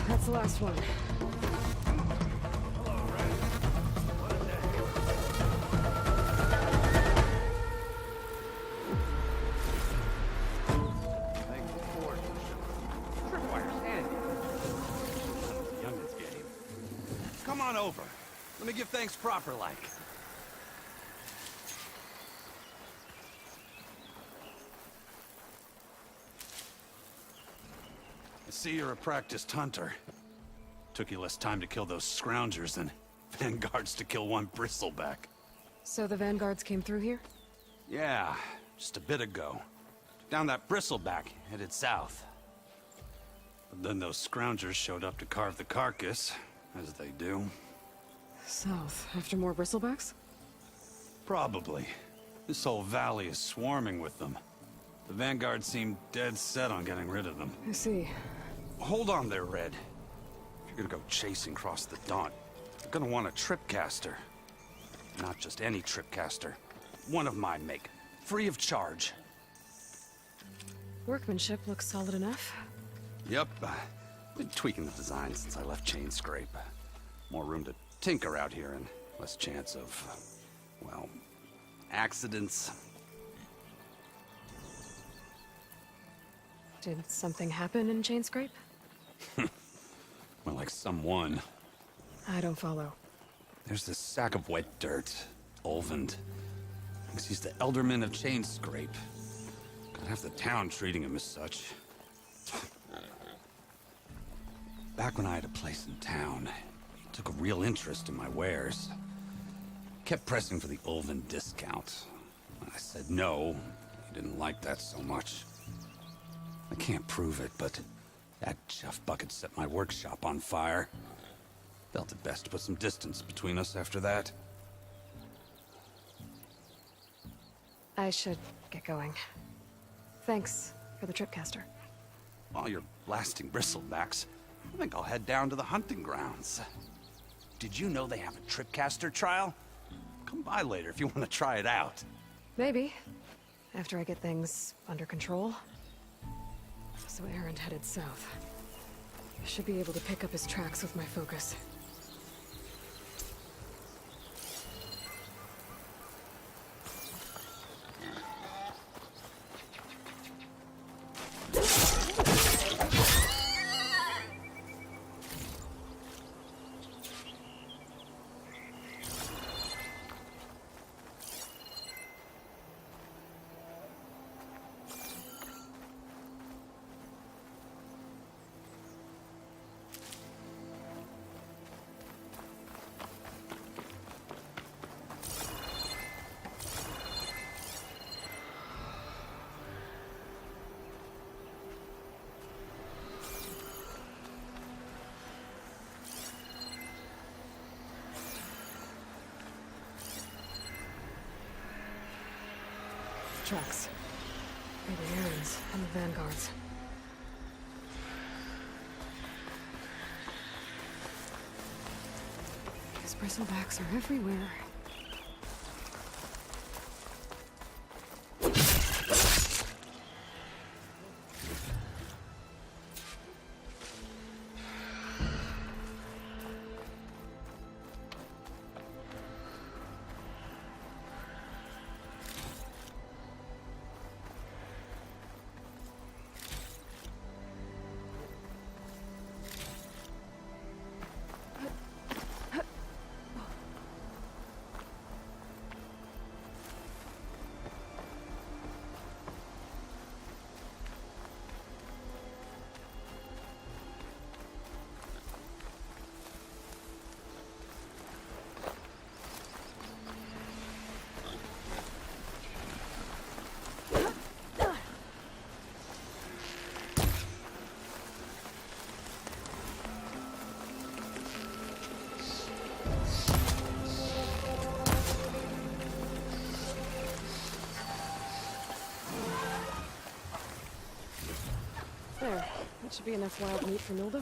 That's the last one. Youngins game. Come on over. Let me give thanks proper like. I see you're a practiced hunter. Took you less time to kill those scroungers than vanguards to kill one bristleback. So the vanguards came through here? Yeah, just a bit ago. Down that bristleback, headed south. But then those scroungers showed up to carve the carcass, as they do. South, after more bristlebacks? Probably. This whole valley is swarming with them. The vanguard seemed dead set on getting rid of them. I see. Hold on there, Red. If you're gonna go chasing across the Daunt, you're gonna want a tripcaster. Not just any tripcaster. One of my make. Free of charge. Workmanship looks solid enough. Yep. Been tweaking the design since I left Chainscrape. More room to tinker out here and less chance of, well, accidents. Did something happen in Chainscrape? Well, like someone. I don't follow. There's this sack of wet dirt. Olvend. Thinks he's the Elderman of Chainscrape. Got half the town treating him as such. Back when I had a place in town, he took a real interest in my wares. Kept pressing for the Olvend discount. When I said no, he didn't like that so much. I can't prove it, but that chuff bucket set my workshop on fire. Felt it best to put some distance between us after that. I should get going. Thanks for the tripcaster. While you're blasting bristlebacks, I think I'll head down to the hunting grounds. Did you know they have a tripcaster trial? Come by later if you want to try it out. Maybe. After I get things under control. So Aaron headed south. I should be able to pick up his tracks with my focus. Tracks. Maybe Aaron's and the vanguards. These bristlebacks are everywhere. That should be enough wild meat for Nilda.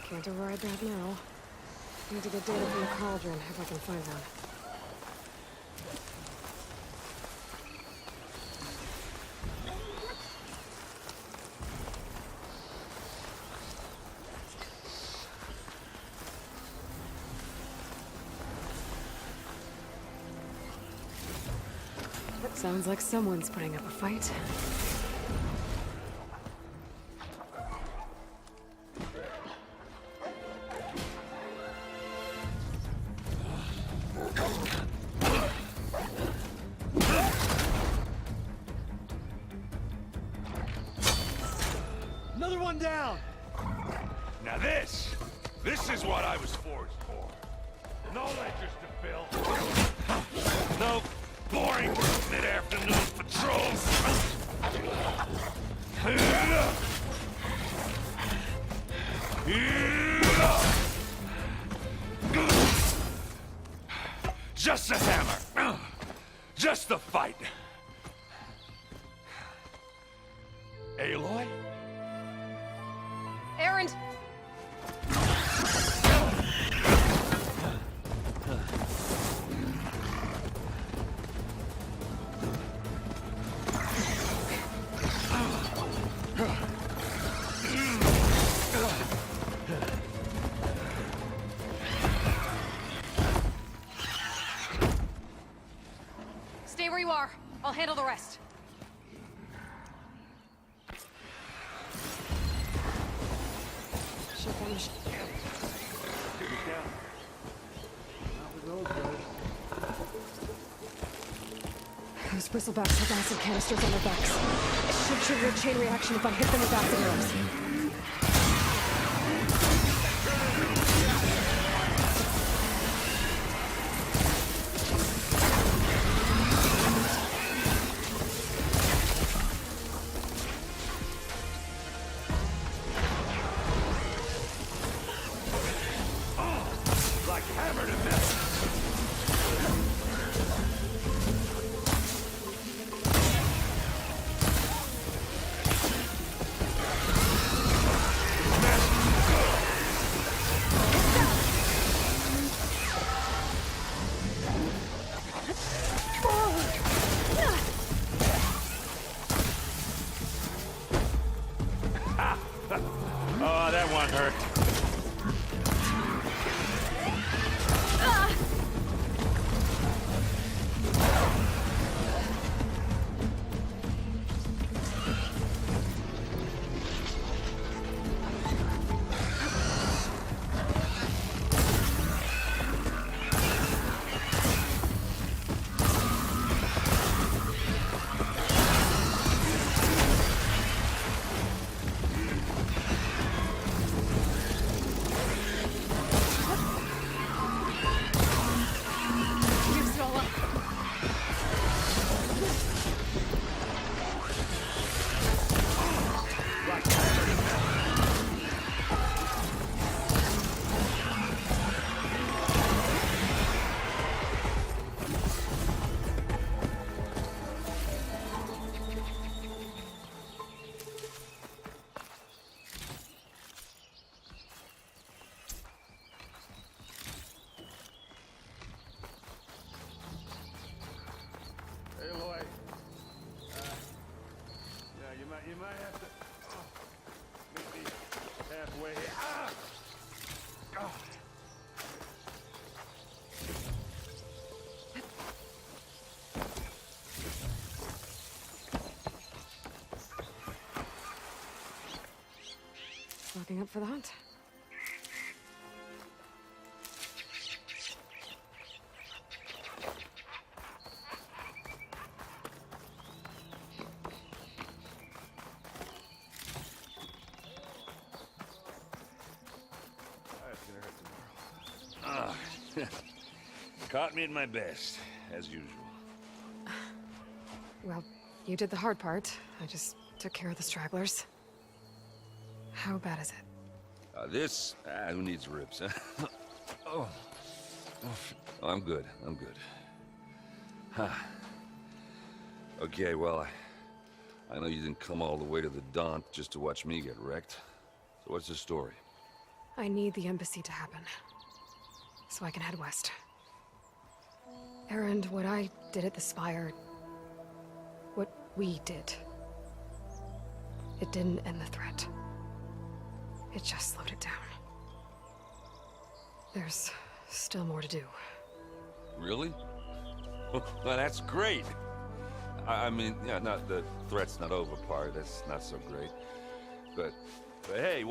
Can't override that now. Need to get data from the cauldron, if I can find one. Sounds like someone's putting up a fight. Another one down! Now this is what I was forged for. No ledgers to fill. No boring mid-afternoon patrols. Just a hammer. Just the fight. Aloy? Erend! Stay where you are. I'll handle the rest. Those bristlebacks have acid canisters on their backs. It should trigger a chain reaction if I hit them with acid arrows. Like hammer to metal. Oh, that one hurt. Aloy. Yeah, you might have to meet me halfway. Ah! Oh. Locking up for the hunt. Caught me at my best, as usual. Well, you did the hard part. I just took care of the stragglers. How bad is it? Who needs ribs, huh? Oh. I'm good. I'm good. Huh. Okay, well, I know you didn't come all the way to the Daunt just to watch me get wrecked. So what's the story? I need the embassy to happen, so I can head west. Erend, what I did at the Spire, what we did, it didn't end the threat. It just slowed it down. There's still more to do. Really? Well, that's great. I mean, yeah, not the threat's not over part. That's not so great. But hey,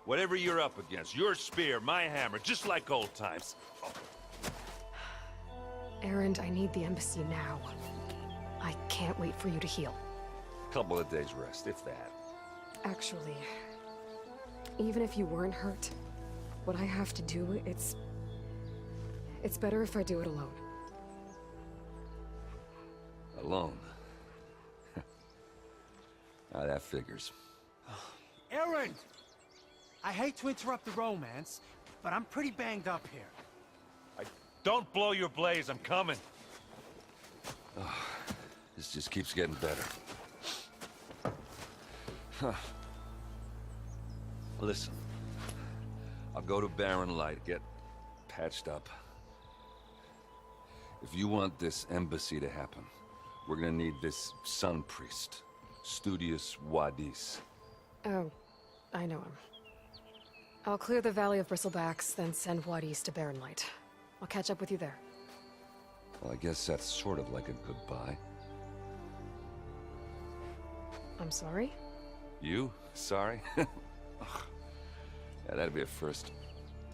whatever you're up against, your spear, my hammer, just like old times. Oh. Erend, I need the embassy now. I can't wait for you to heal. Couple of days rest, if that. Actually, even if you weren't hurt, what I have to do, it's better if I do it alone. Alone? Now that figures. Erend! I hate to interrupt the romance, but I'm pretty banged up here. Don't blow your blaze, I'm coming. Oh, this just keeps getting better. Huh. Listen, I'll go to Barren Light, get patched up. If you want this embassy to happen, we're gonna need this sun priest, Studius Wadis. Oh, I know him. I'll clear the Valley of Bristlebacks, then send Wadis to Barren Light. I'll catch up with you there. Well, I guess that's sort of like a goodbye. I'm sorry? You? Sorry? Ugh. Yeah, that'd be a first.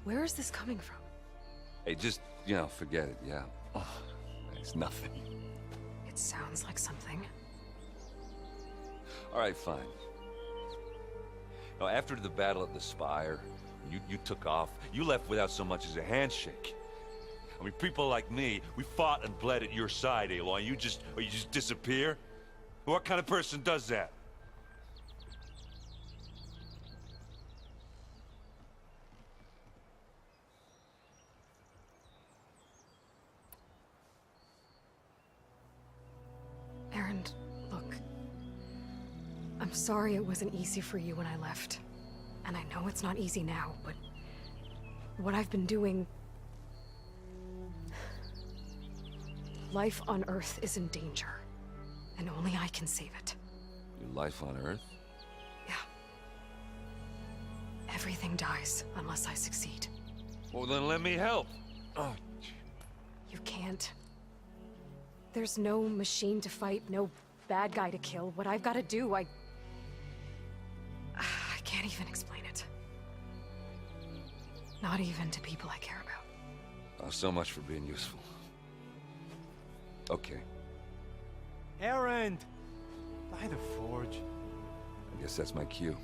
Where is this coming from? Hey, just, forget it, yeah. Oh, it's nothing. It sounds like something. All right, fine. Now, after the battle at the Spire, you took off. You left without so much as a handshake. I mean, people like me, we fought and bled at your side, Aloy. You just disappear? What kind of person does that? Erend, look. I'm sorry it wasn't easy for you when I left. And I know it's not easy now, but what I've been doing... Life on Earth is in danger, and only I can save it. Your life on Earth? Yeah. Everything dies unless I succeed. Well, then let me help. Oh. You can't. There's no machine to fight, no bad guy to kill. What I've got to do, I can't even explain it. Not even to people I care about. Oh, so much for being useful. Okay. Erend! By the forge. I guess that's my cue.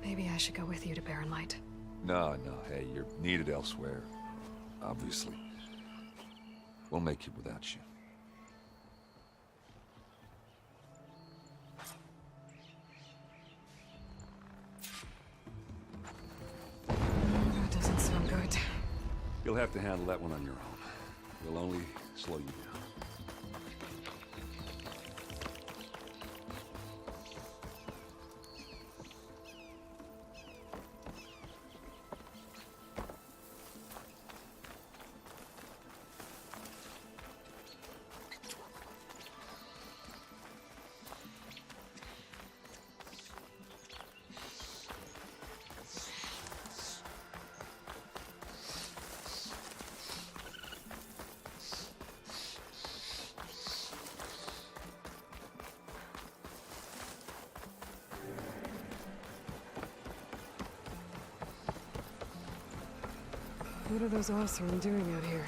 Maybe I should go with you to Barren Light. No, hey, you're needed elsewhere. Obviously. We'll make it without you. That doesn't sound good. You'll have to handle that one on your own. We'll only slow you down. What are those Oseram doing out here?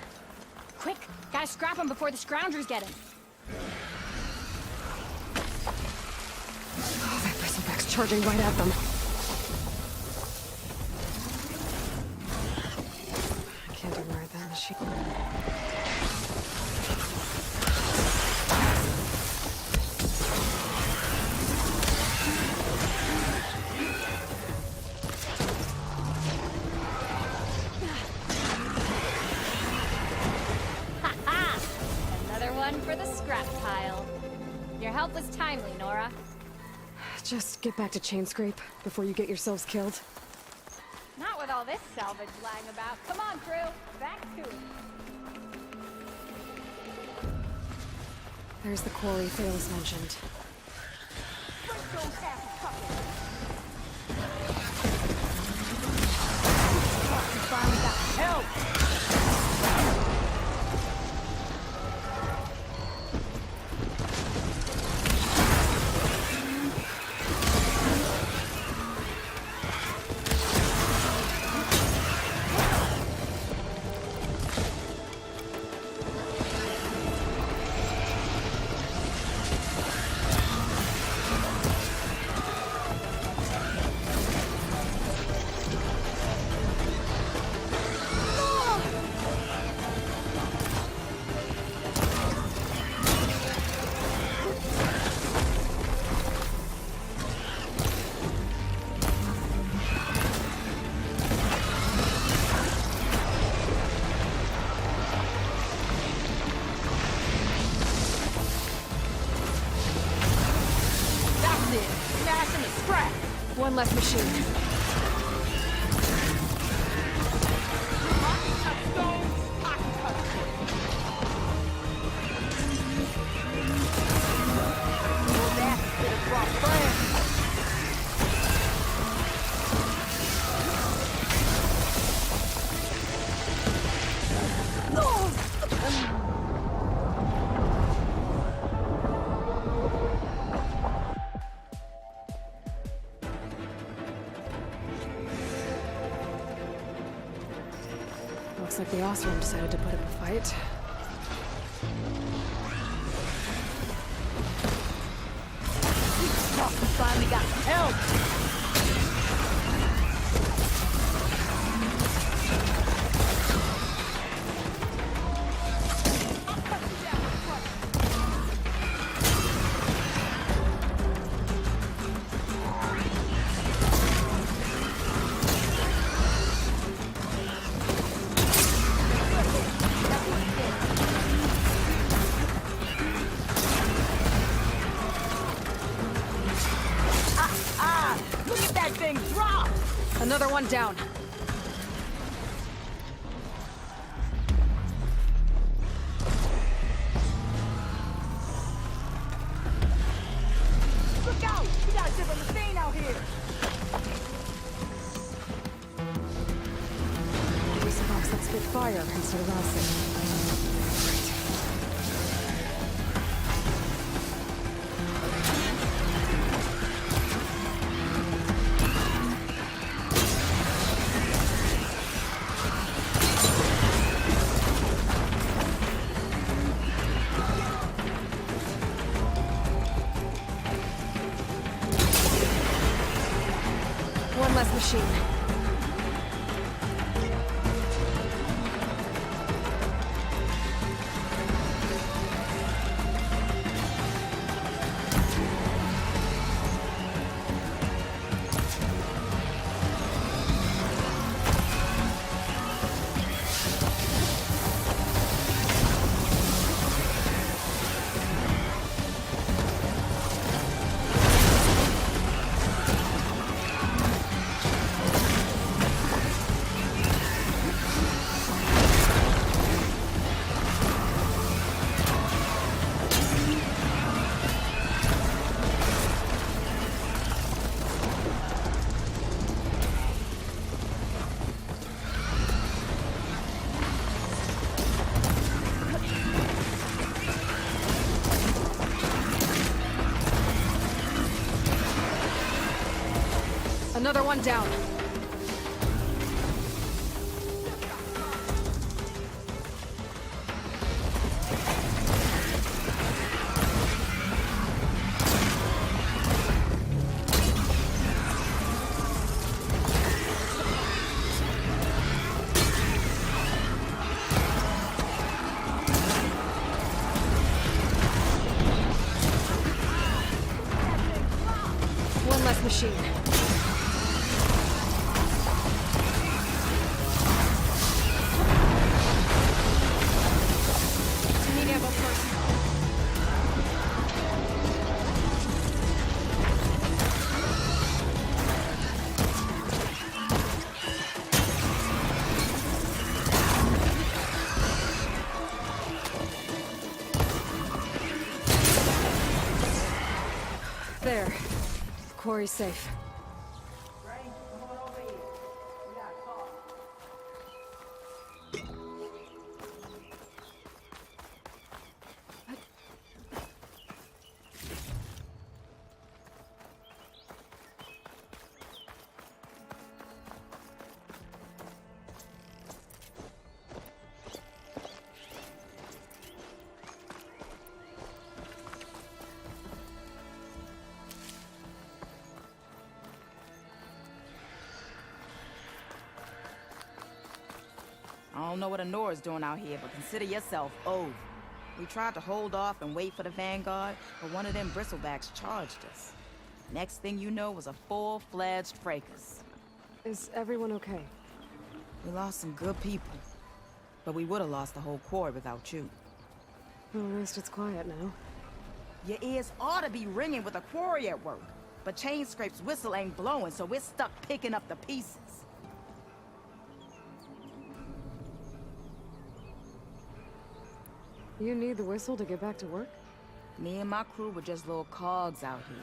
Quick! Gotta scrap him before the Scroungers get him. Oh, that bristleback's charging right at them. I can't ignore that machine. Your help was timely, Nora. Just get back to Chainscrape before you get yourselves killed. Not with all this salvage lying about. Come on, crew. Back to it. There's the quarry Thales mentioned. Finally got help! One less machine. Looks like the Osram decided to put up a fight. We finally got help! Another one down. Look out! We got a different machine out here! Use the box that spit fire instead of acid. One less machine. Another one down. One less machine. quarry's safe. I don't know what Honora's doing out here, but consider yourself owed. We tried to hold off and wait for the Vanguard, but one of them bristlebacks charged us. Next thing you know was a full-fledged fracas. Is everyone okay? We lost some good people, but we would have lost the whole quarry without you. Well, at least it's quiet now. Your ears ought to be ringing with a quarry at work, but Chainscrape's whistle ain't blowing, so we're stuck picking up the pieces. You need the whistle to get back to work? Me and my crew were just little cogs out here.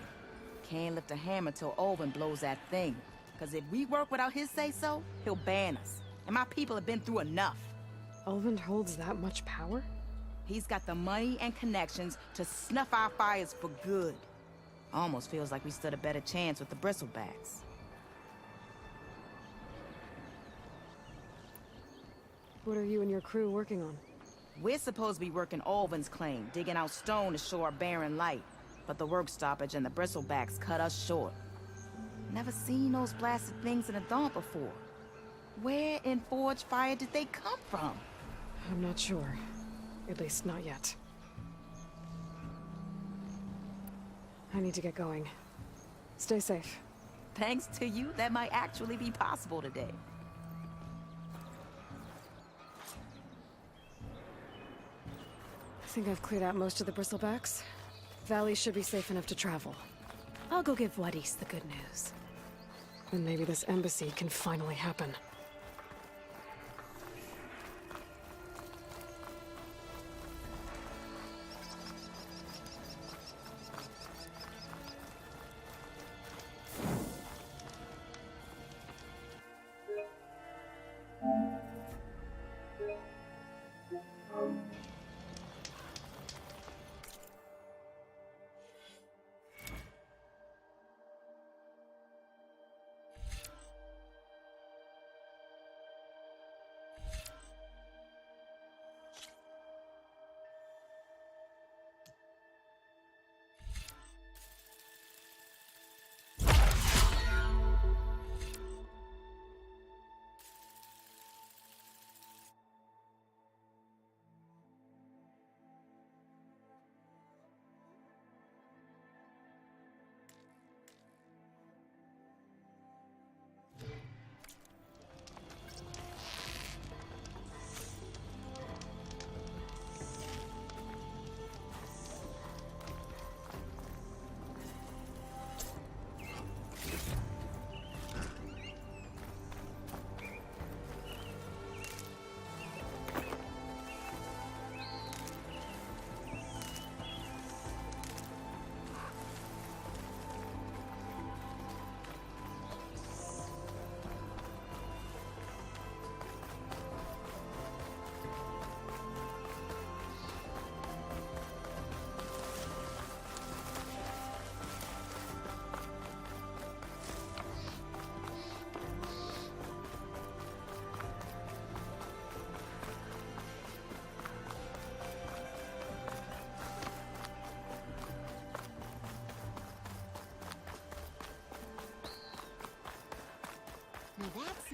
Can't lift a hammer till Olvin blows that thing. Cause if we work without his say-so, he'll ban us. And my people have been through enough. Olvin holds that much power? He's got the money and connections to snuff our fires for good. Almost feels like we stood a better chance with the bristlebacks. What are you and your crew working on? We're supposed to be working Olvin's claim, digging out stone to show our barren light. But the work stoppage and the bristlebacks cut us short. Never seen those blasted things in a dawn before. Where in Forge Fire did they come from? I'm not sure. At least not yet. I need to get going. Stay safe. Thanks to you, that might actually be possible today. I think I've cleared out most of the bristlebacks. Valley should be safe enough to travel. I'll go give Wadis the good news. And maybe this embassy can finally happen.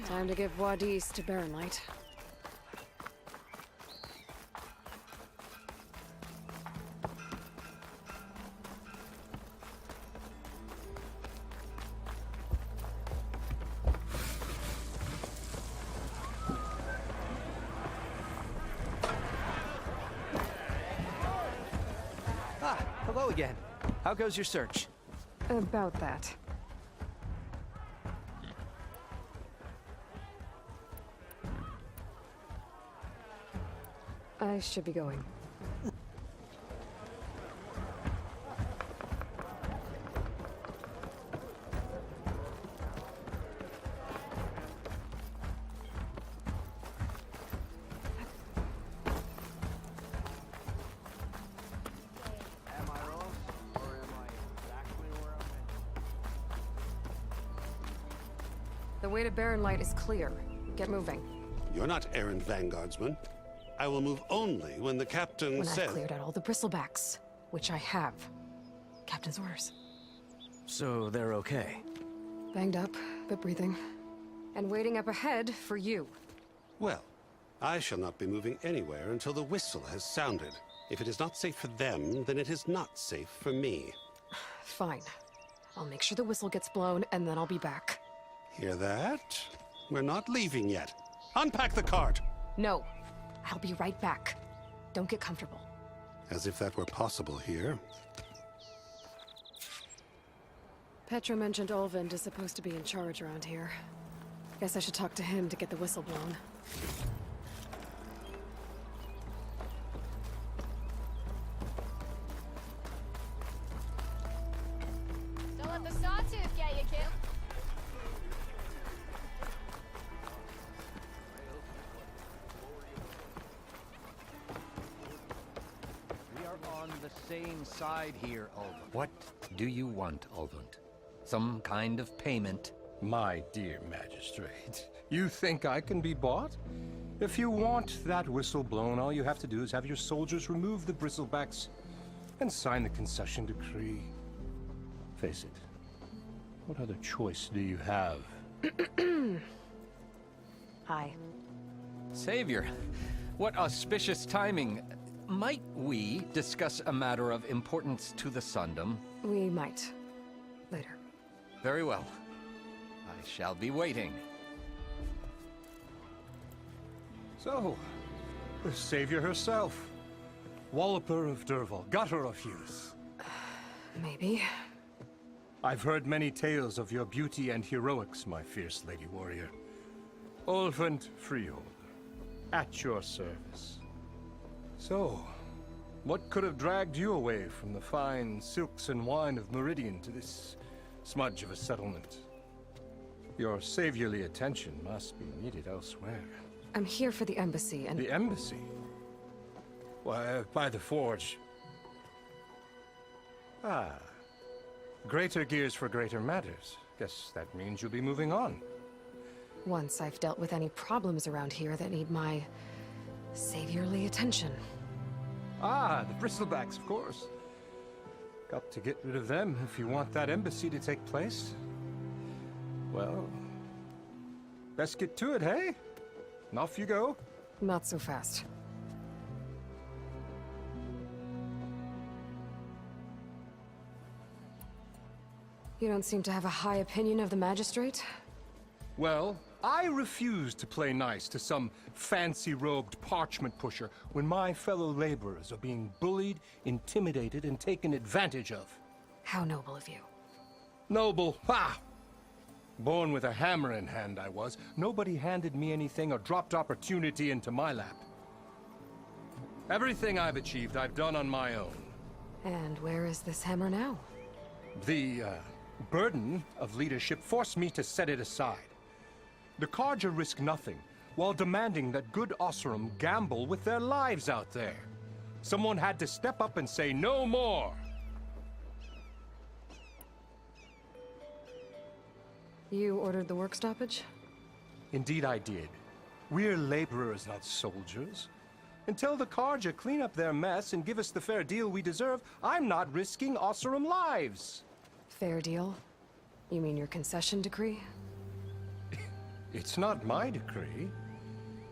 Time to give Wadis to Barren Light. Ah, hello again. How goes your search? About that. I should be going. The way to Barren Light is clear. Get moving. You're not errand vanguardsman. I will move only when the captain When says... I've cleared out all the bristlebacks, which I have. Captain's orders. So they're okay? Banged up, but breathing. And waiting up ahead for you. Well, I shall not be moving anywhere until the whistle has sounded. If it is not safe for them, then it is not safe for me. Fine. I'll make sure the whistle gets blown, and then I'll be back. Hear that? We're not leaving yet. Unpack the cart! No. I'll be right back. Don't get comfortable. As if that were possible here. Petra mentioned Olvind is supposed to be in charge around here. Guess I should talk to him to get the whistle blown. Don't let the sawtooth get you, Kim. We are on the same side here, Ulvund. What do you want, Ulvund? Some kind of payment? My dear magistrate, you think I can be bought? If you want that whistle blown, all you have to do is have your soldiers remove the bristlebacks and sign the concession decree. Face it, what other choice do you have? Hi. Savior, what auspicious timing. Might we discuss a matter of importance to the Sundom? We might. Later. Very well. I shall be waiting. So, the savior herself. Walloper of Derval, gutter of youth. Maybe. I've heard many tales of your beauty and heroics, my fierce lady warrior. Ulvund Freehold, at your service. So, what could have dragged you away from the fine silks and wine of Meridian to this smudge of a settlement? Your saviorly attention must be needed elsewhere. I'm here for the embassy and... The embassy? Why, by the forge. Ah. Greater gears for greater matters. Guess that means you'll be moving on. Once I've dealt with any problems around here that need my... saviorly attention. Ah, the bristlebacks, of course. Got to get rid of them if you want that embassy to take place. Well, best get to it, hey? And off you go. Not so fast. You don't seem to have a high opinion of the magistrate? Well, I refuse to play nice to some fancy-robed parchment pusher when my fellow laborers are being bullied, intimidated, and taken advantage of. How noble of you. Noble? Ha! Born with a hammer in hand, I was. Nobody handed me anything or dropped opportunity into my lap. Everything I've achieved, I've done on my own. And where is this hammer now? The, burden of leadership forced me to set it aside. The Carja risk nothing, while demanding that good Osseram gamble with their lives out there. Someone had to step up and say no more! You ordered the work stoppage? Indeed I did. We're laborers, not soldiers. Until the Carja clean up their mess and give us the fair deal we deserve, I'm not risking Osseram lives. Fair deal? You mean your concession decree? It's not my decree.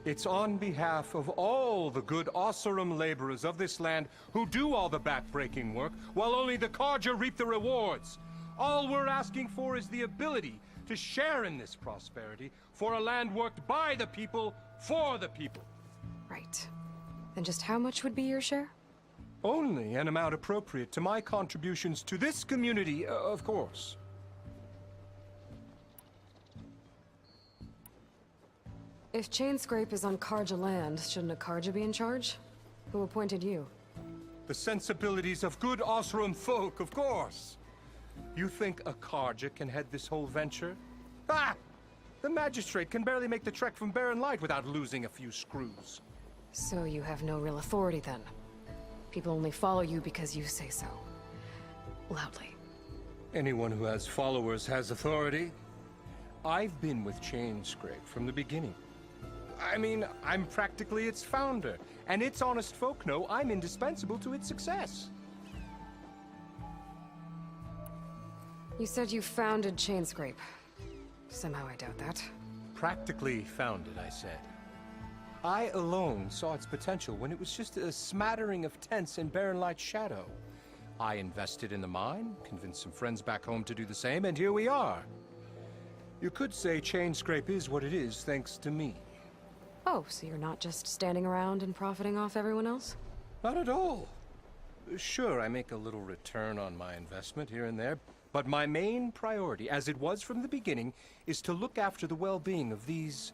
It's on behalf of all the good Osseram laborers of this land who do all the back-breaking work, while only the Carja reap the rewards. All we're asking for is the ability to share in this prosperity for a land worked by the people, for the people. Right. And just how much would be your share? Only an amount appropriate to my contributions to this community, of course. If Chainscrape is on Carja land, shouldn't a Carja be in charge? Who appointed you? The sensibilities of good Osseram folk, of course. You think a Carja can head this whole venture? Ah! The magistrate can barely make the trek from Barren Light without losing a few screws. So you have no real authority then? People only follow you because you say so. Loudly. Anyone who has followers has authority. I've been with Chainscrape from the beginning. I mean, I'm practically its founder, and its honest folk know I'm indispensable to its success. You said you founded Chainscrape. Somehow I doubt that. Practically founded, I said. I alone saw its potential when it was just a smattering of tents in Barren Light's shadow. I invested in the mine, convinced some friends back home to do the same, and here we are. You could say Chainscrape is what it is thanks to me. Oh, so you're not just standing around and profiting off everyone else? Not at all. Sure, I make a little return on my investment here and there, but my main priority, as it was from the beginning, is to look after the well-being of these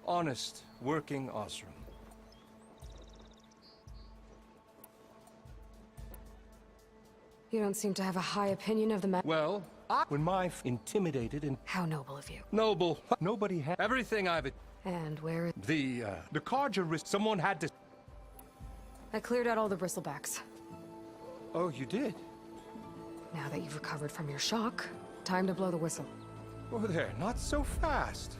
honest, working Osram. You don't seem to have a high opinion of the man. Well, when intimidated and... How noble of you. Noble. Nobody had everything I've... And where is... The Carja risk. Someone had to... I cleared out all the bristlebacks. Oh, you did? Now that you've recovered from your shock, time to blow the whistle. Oh, there, not so fast.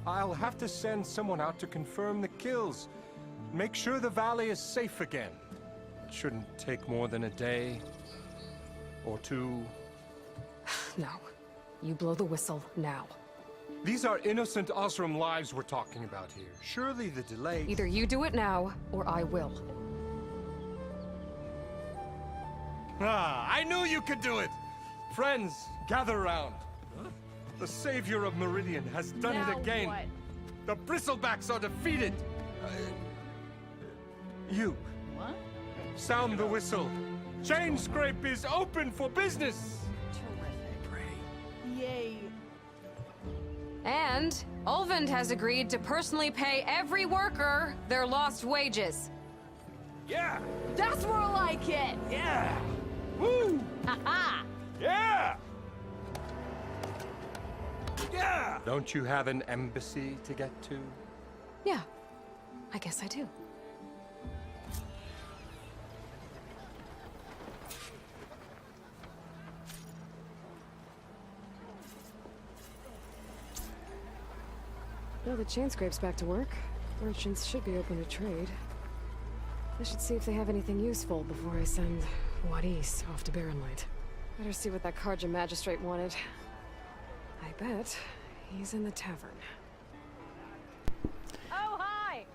I'll have to send someone out to confirm the kills. Make sure the valley is safe again. It shouldn't take more than a day. Or two. No. You blow the whistle now. These are innocent Osram lives we're talking about here. Surely the delay... Either you do it now, or I will. Ah, I knew you could do it! Friends, gather round. The savior of Meridian has done Now it again. what? The Bristlebacks are defeated. You. What? Sound the whistle. Chainscrape is open for business. Yay. And Ulvund has agreed to personally pay every worker their lost wages. Yeah. That's more like it. Yeah. Woo. Ha-ha. Yeah. Yeah. Don't you have an embassy to get to? Yeah, I guess I do. Well, the Chainscrape's back to work. Merchants should be open to trade. I should see if they have anything useful before I send Wadis off to Barren Light. Better see what that Carja magistrate wanted. I bet he's in the tavern. Oh, hi!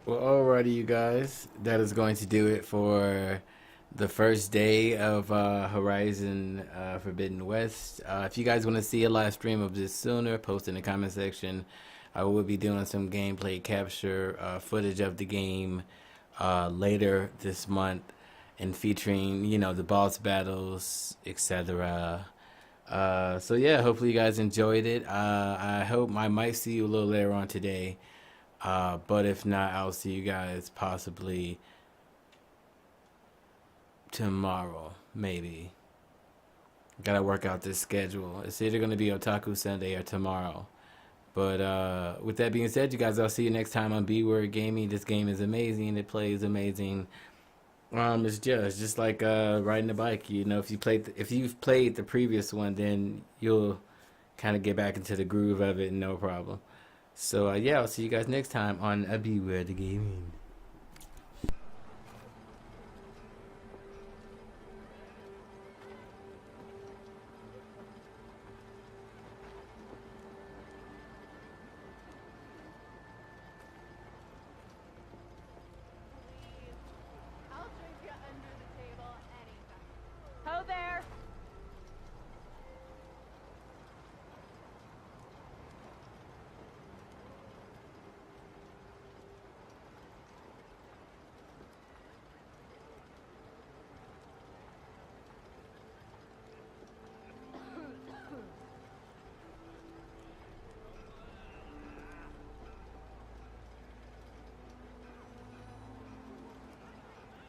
Well, alrighty, you guys. That is going to do it for the first day of Horizon Forbidden West. If you guys want to see a live stream of this sooner, post in the comment section. I will be doing some gameplay capture footage of the game later this month and featuring, you know, the boss battles, etc. So yeah, hopefully you guys enjoyed it. I hope I might see you a little later on today. But if not, I'll see you guys possibly tomorrow, maybe. Gotta work out this schedule. It's either gonna be Otaku Sunday or tomorrow. But with that being said, you guys, I'll see you next time on B.Weird Gaming. This game is amazing. It plays amazing. It's just like riding a bike. You know, if you've played the previous one, then you'll kind of get back into the groove of it, no problem. So yeah, I'll see you guys next time on B.Weird Gaming.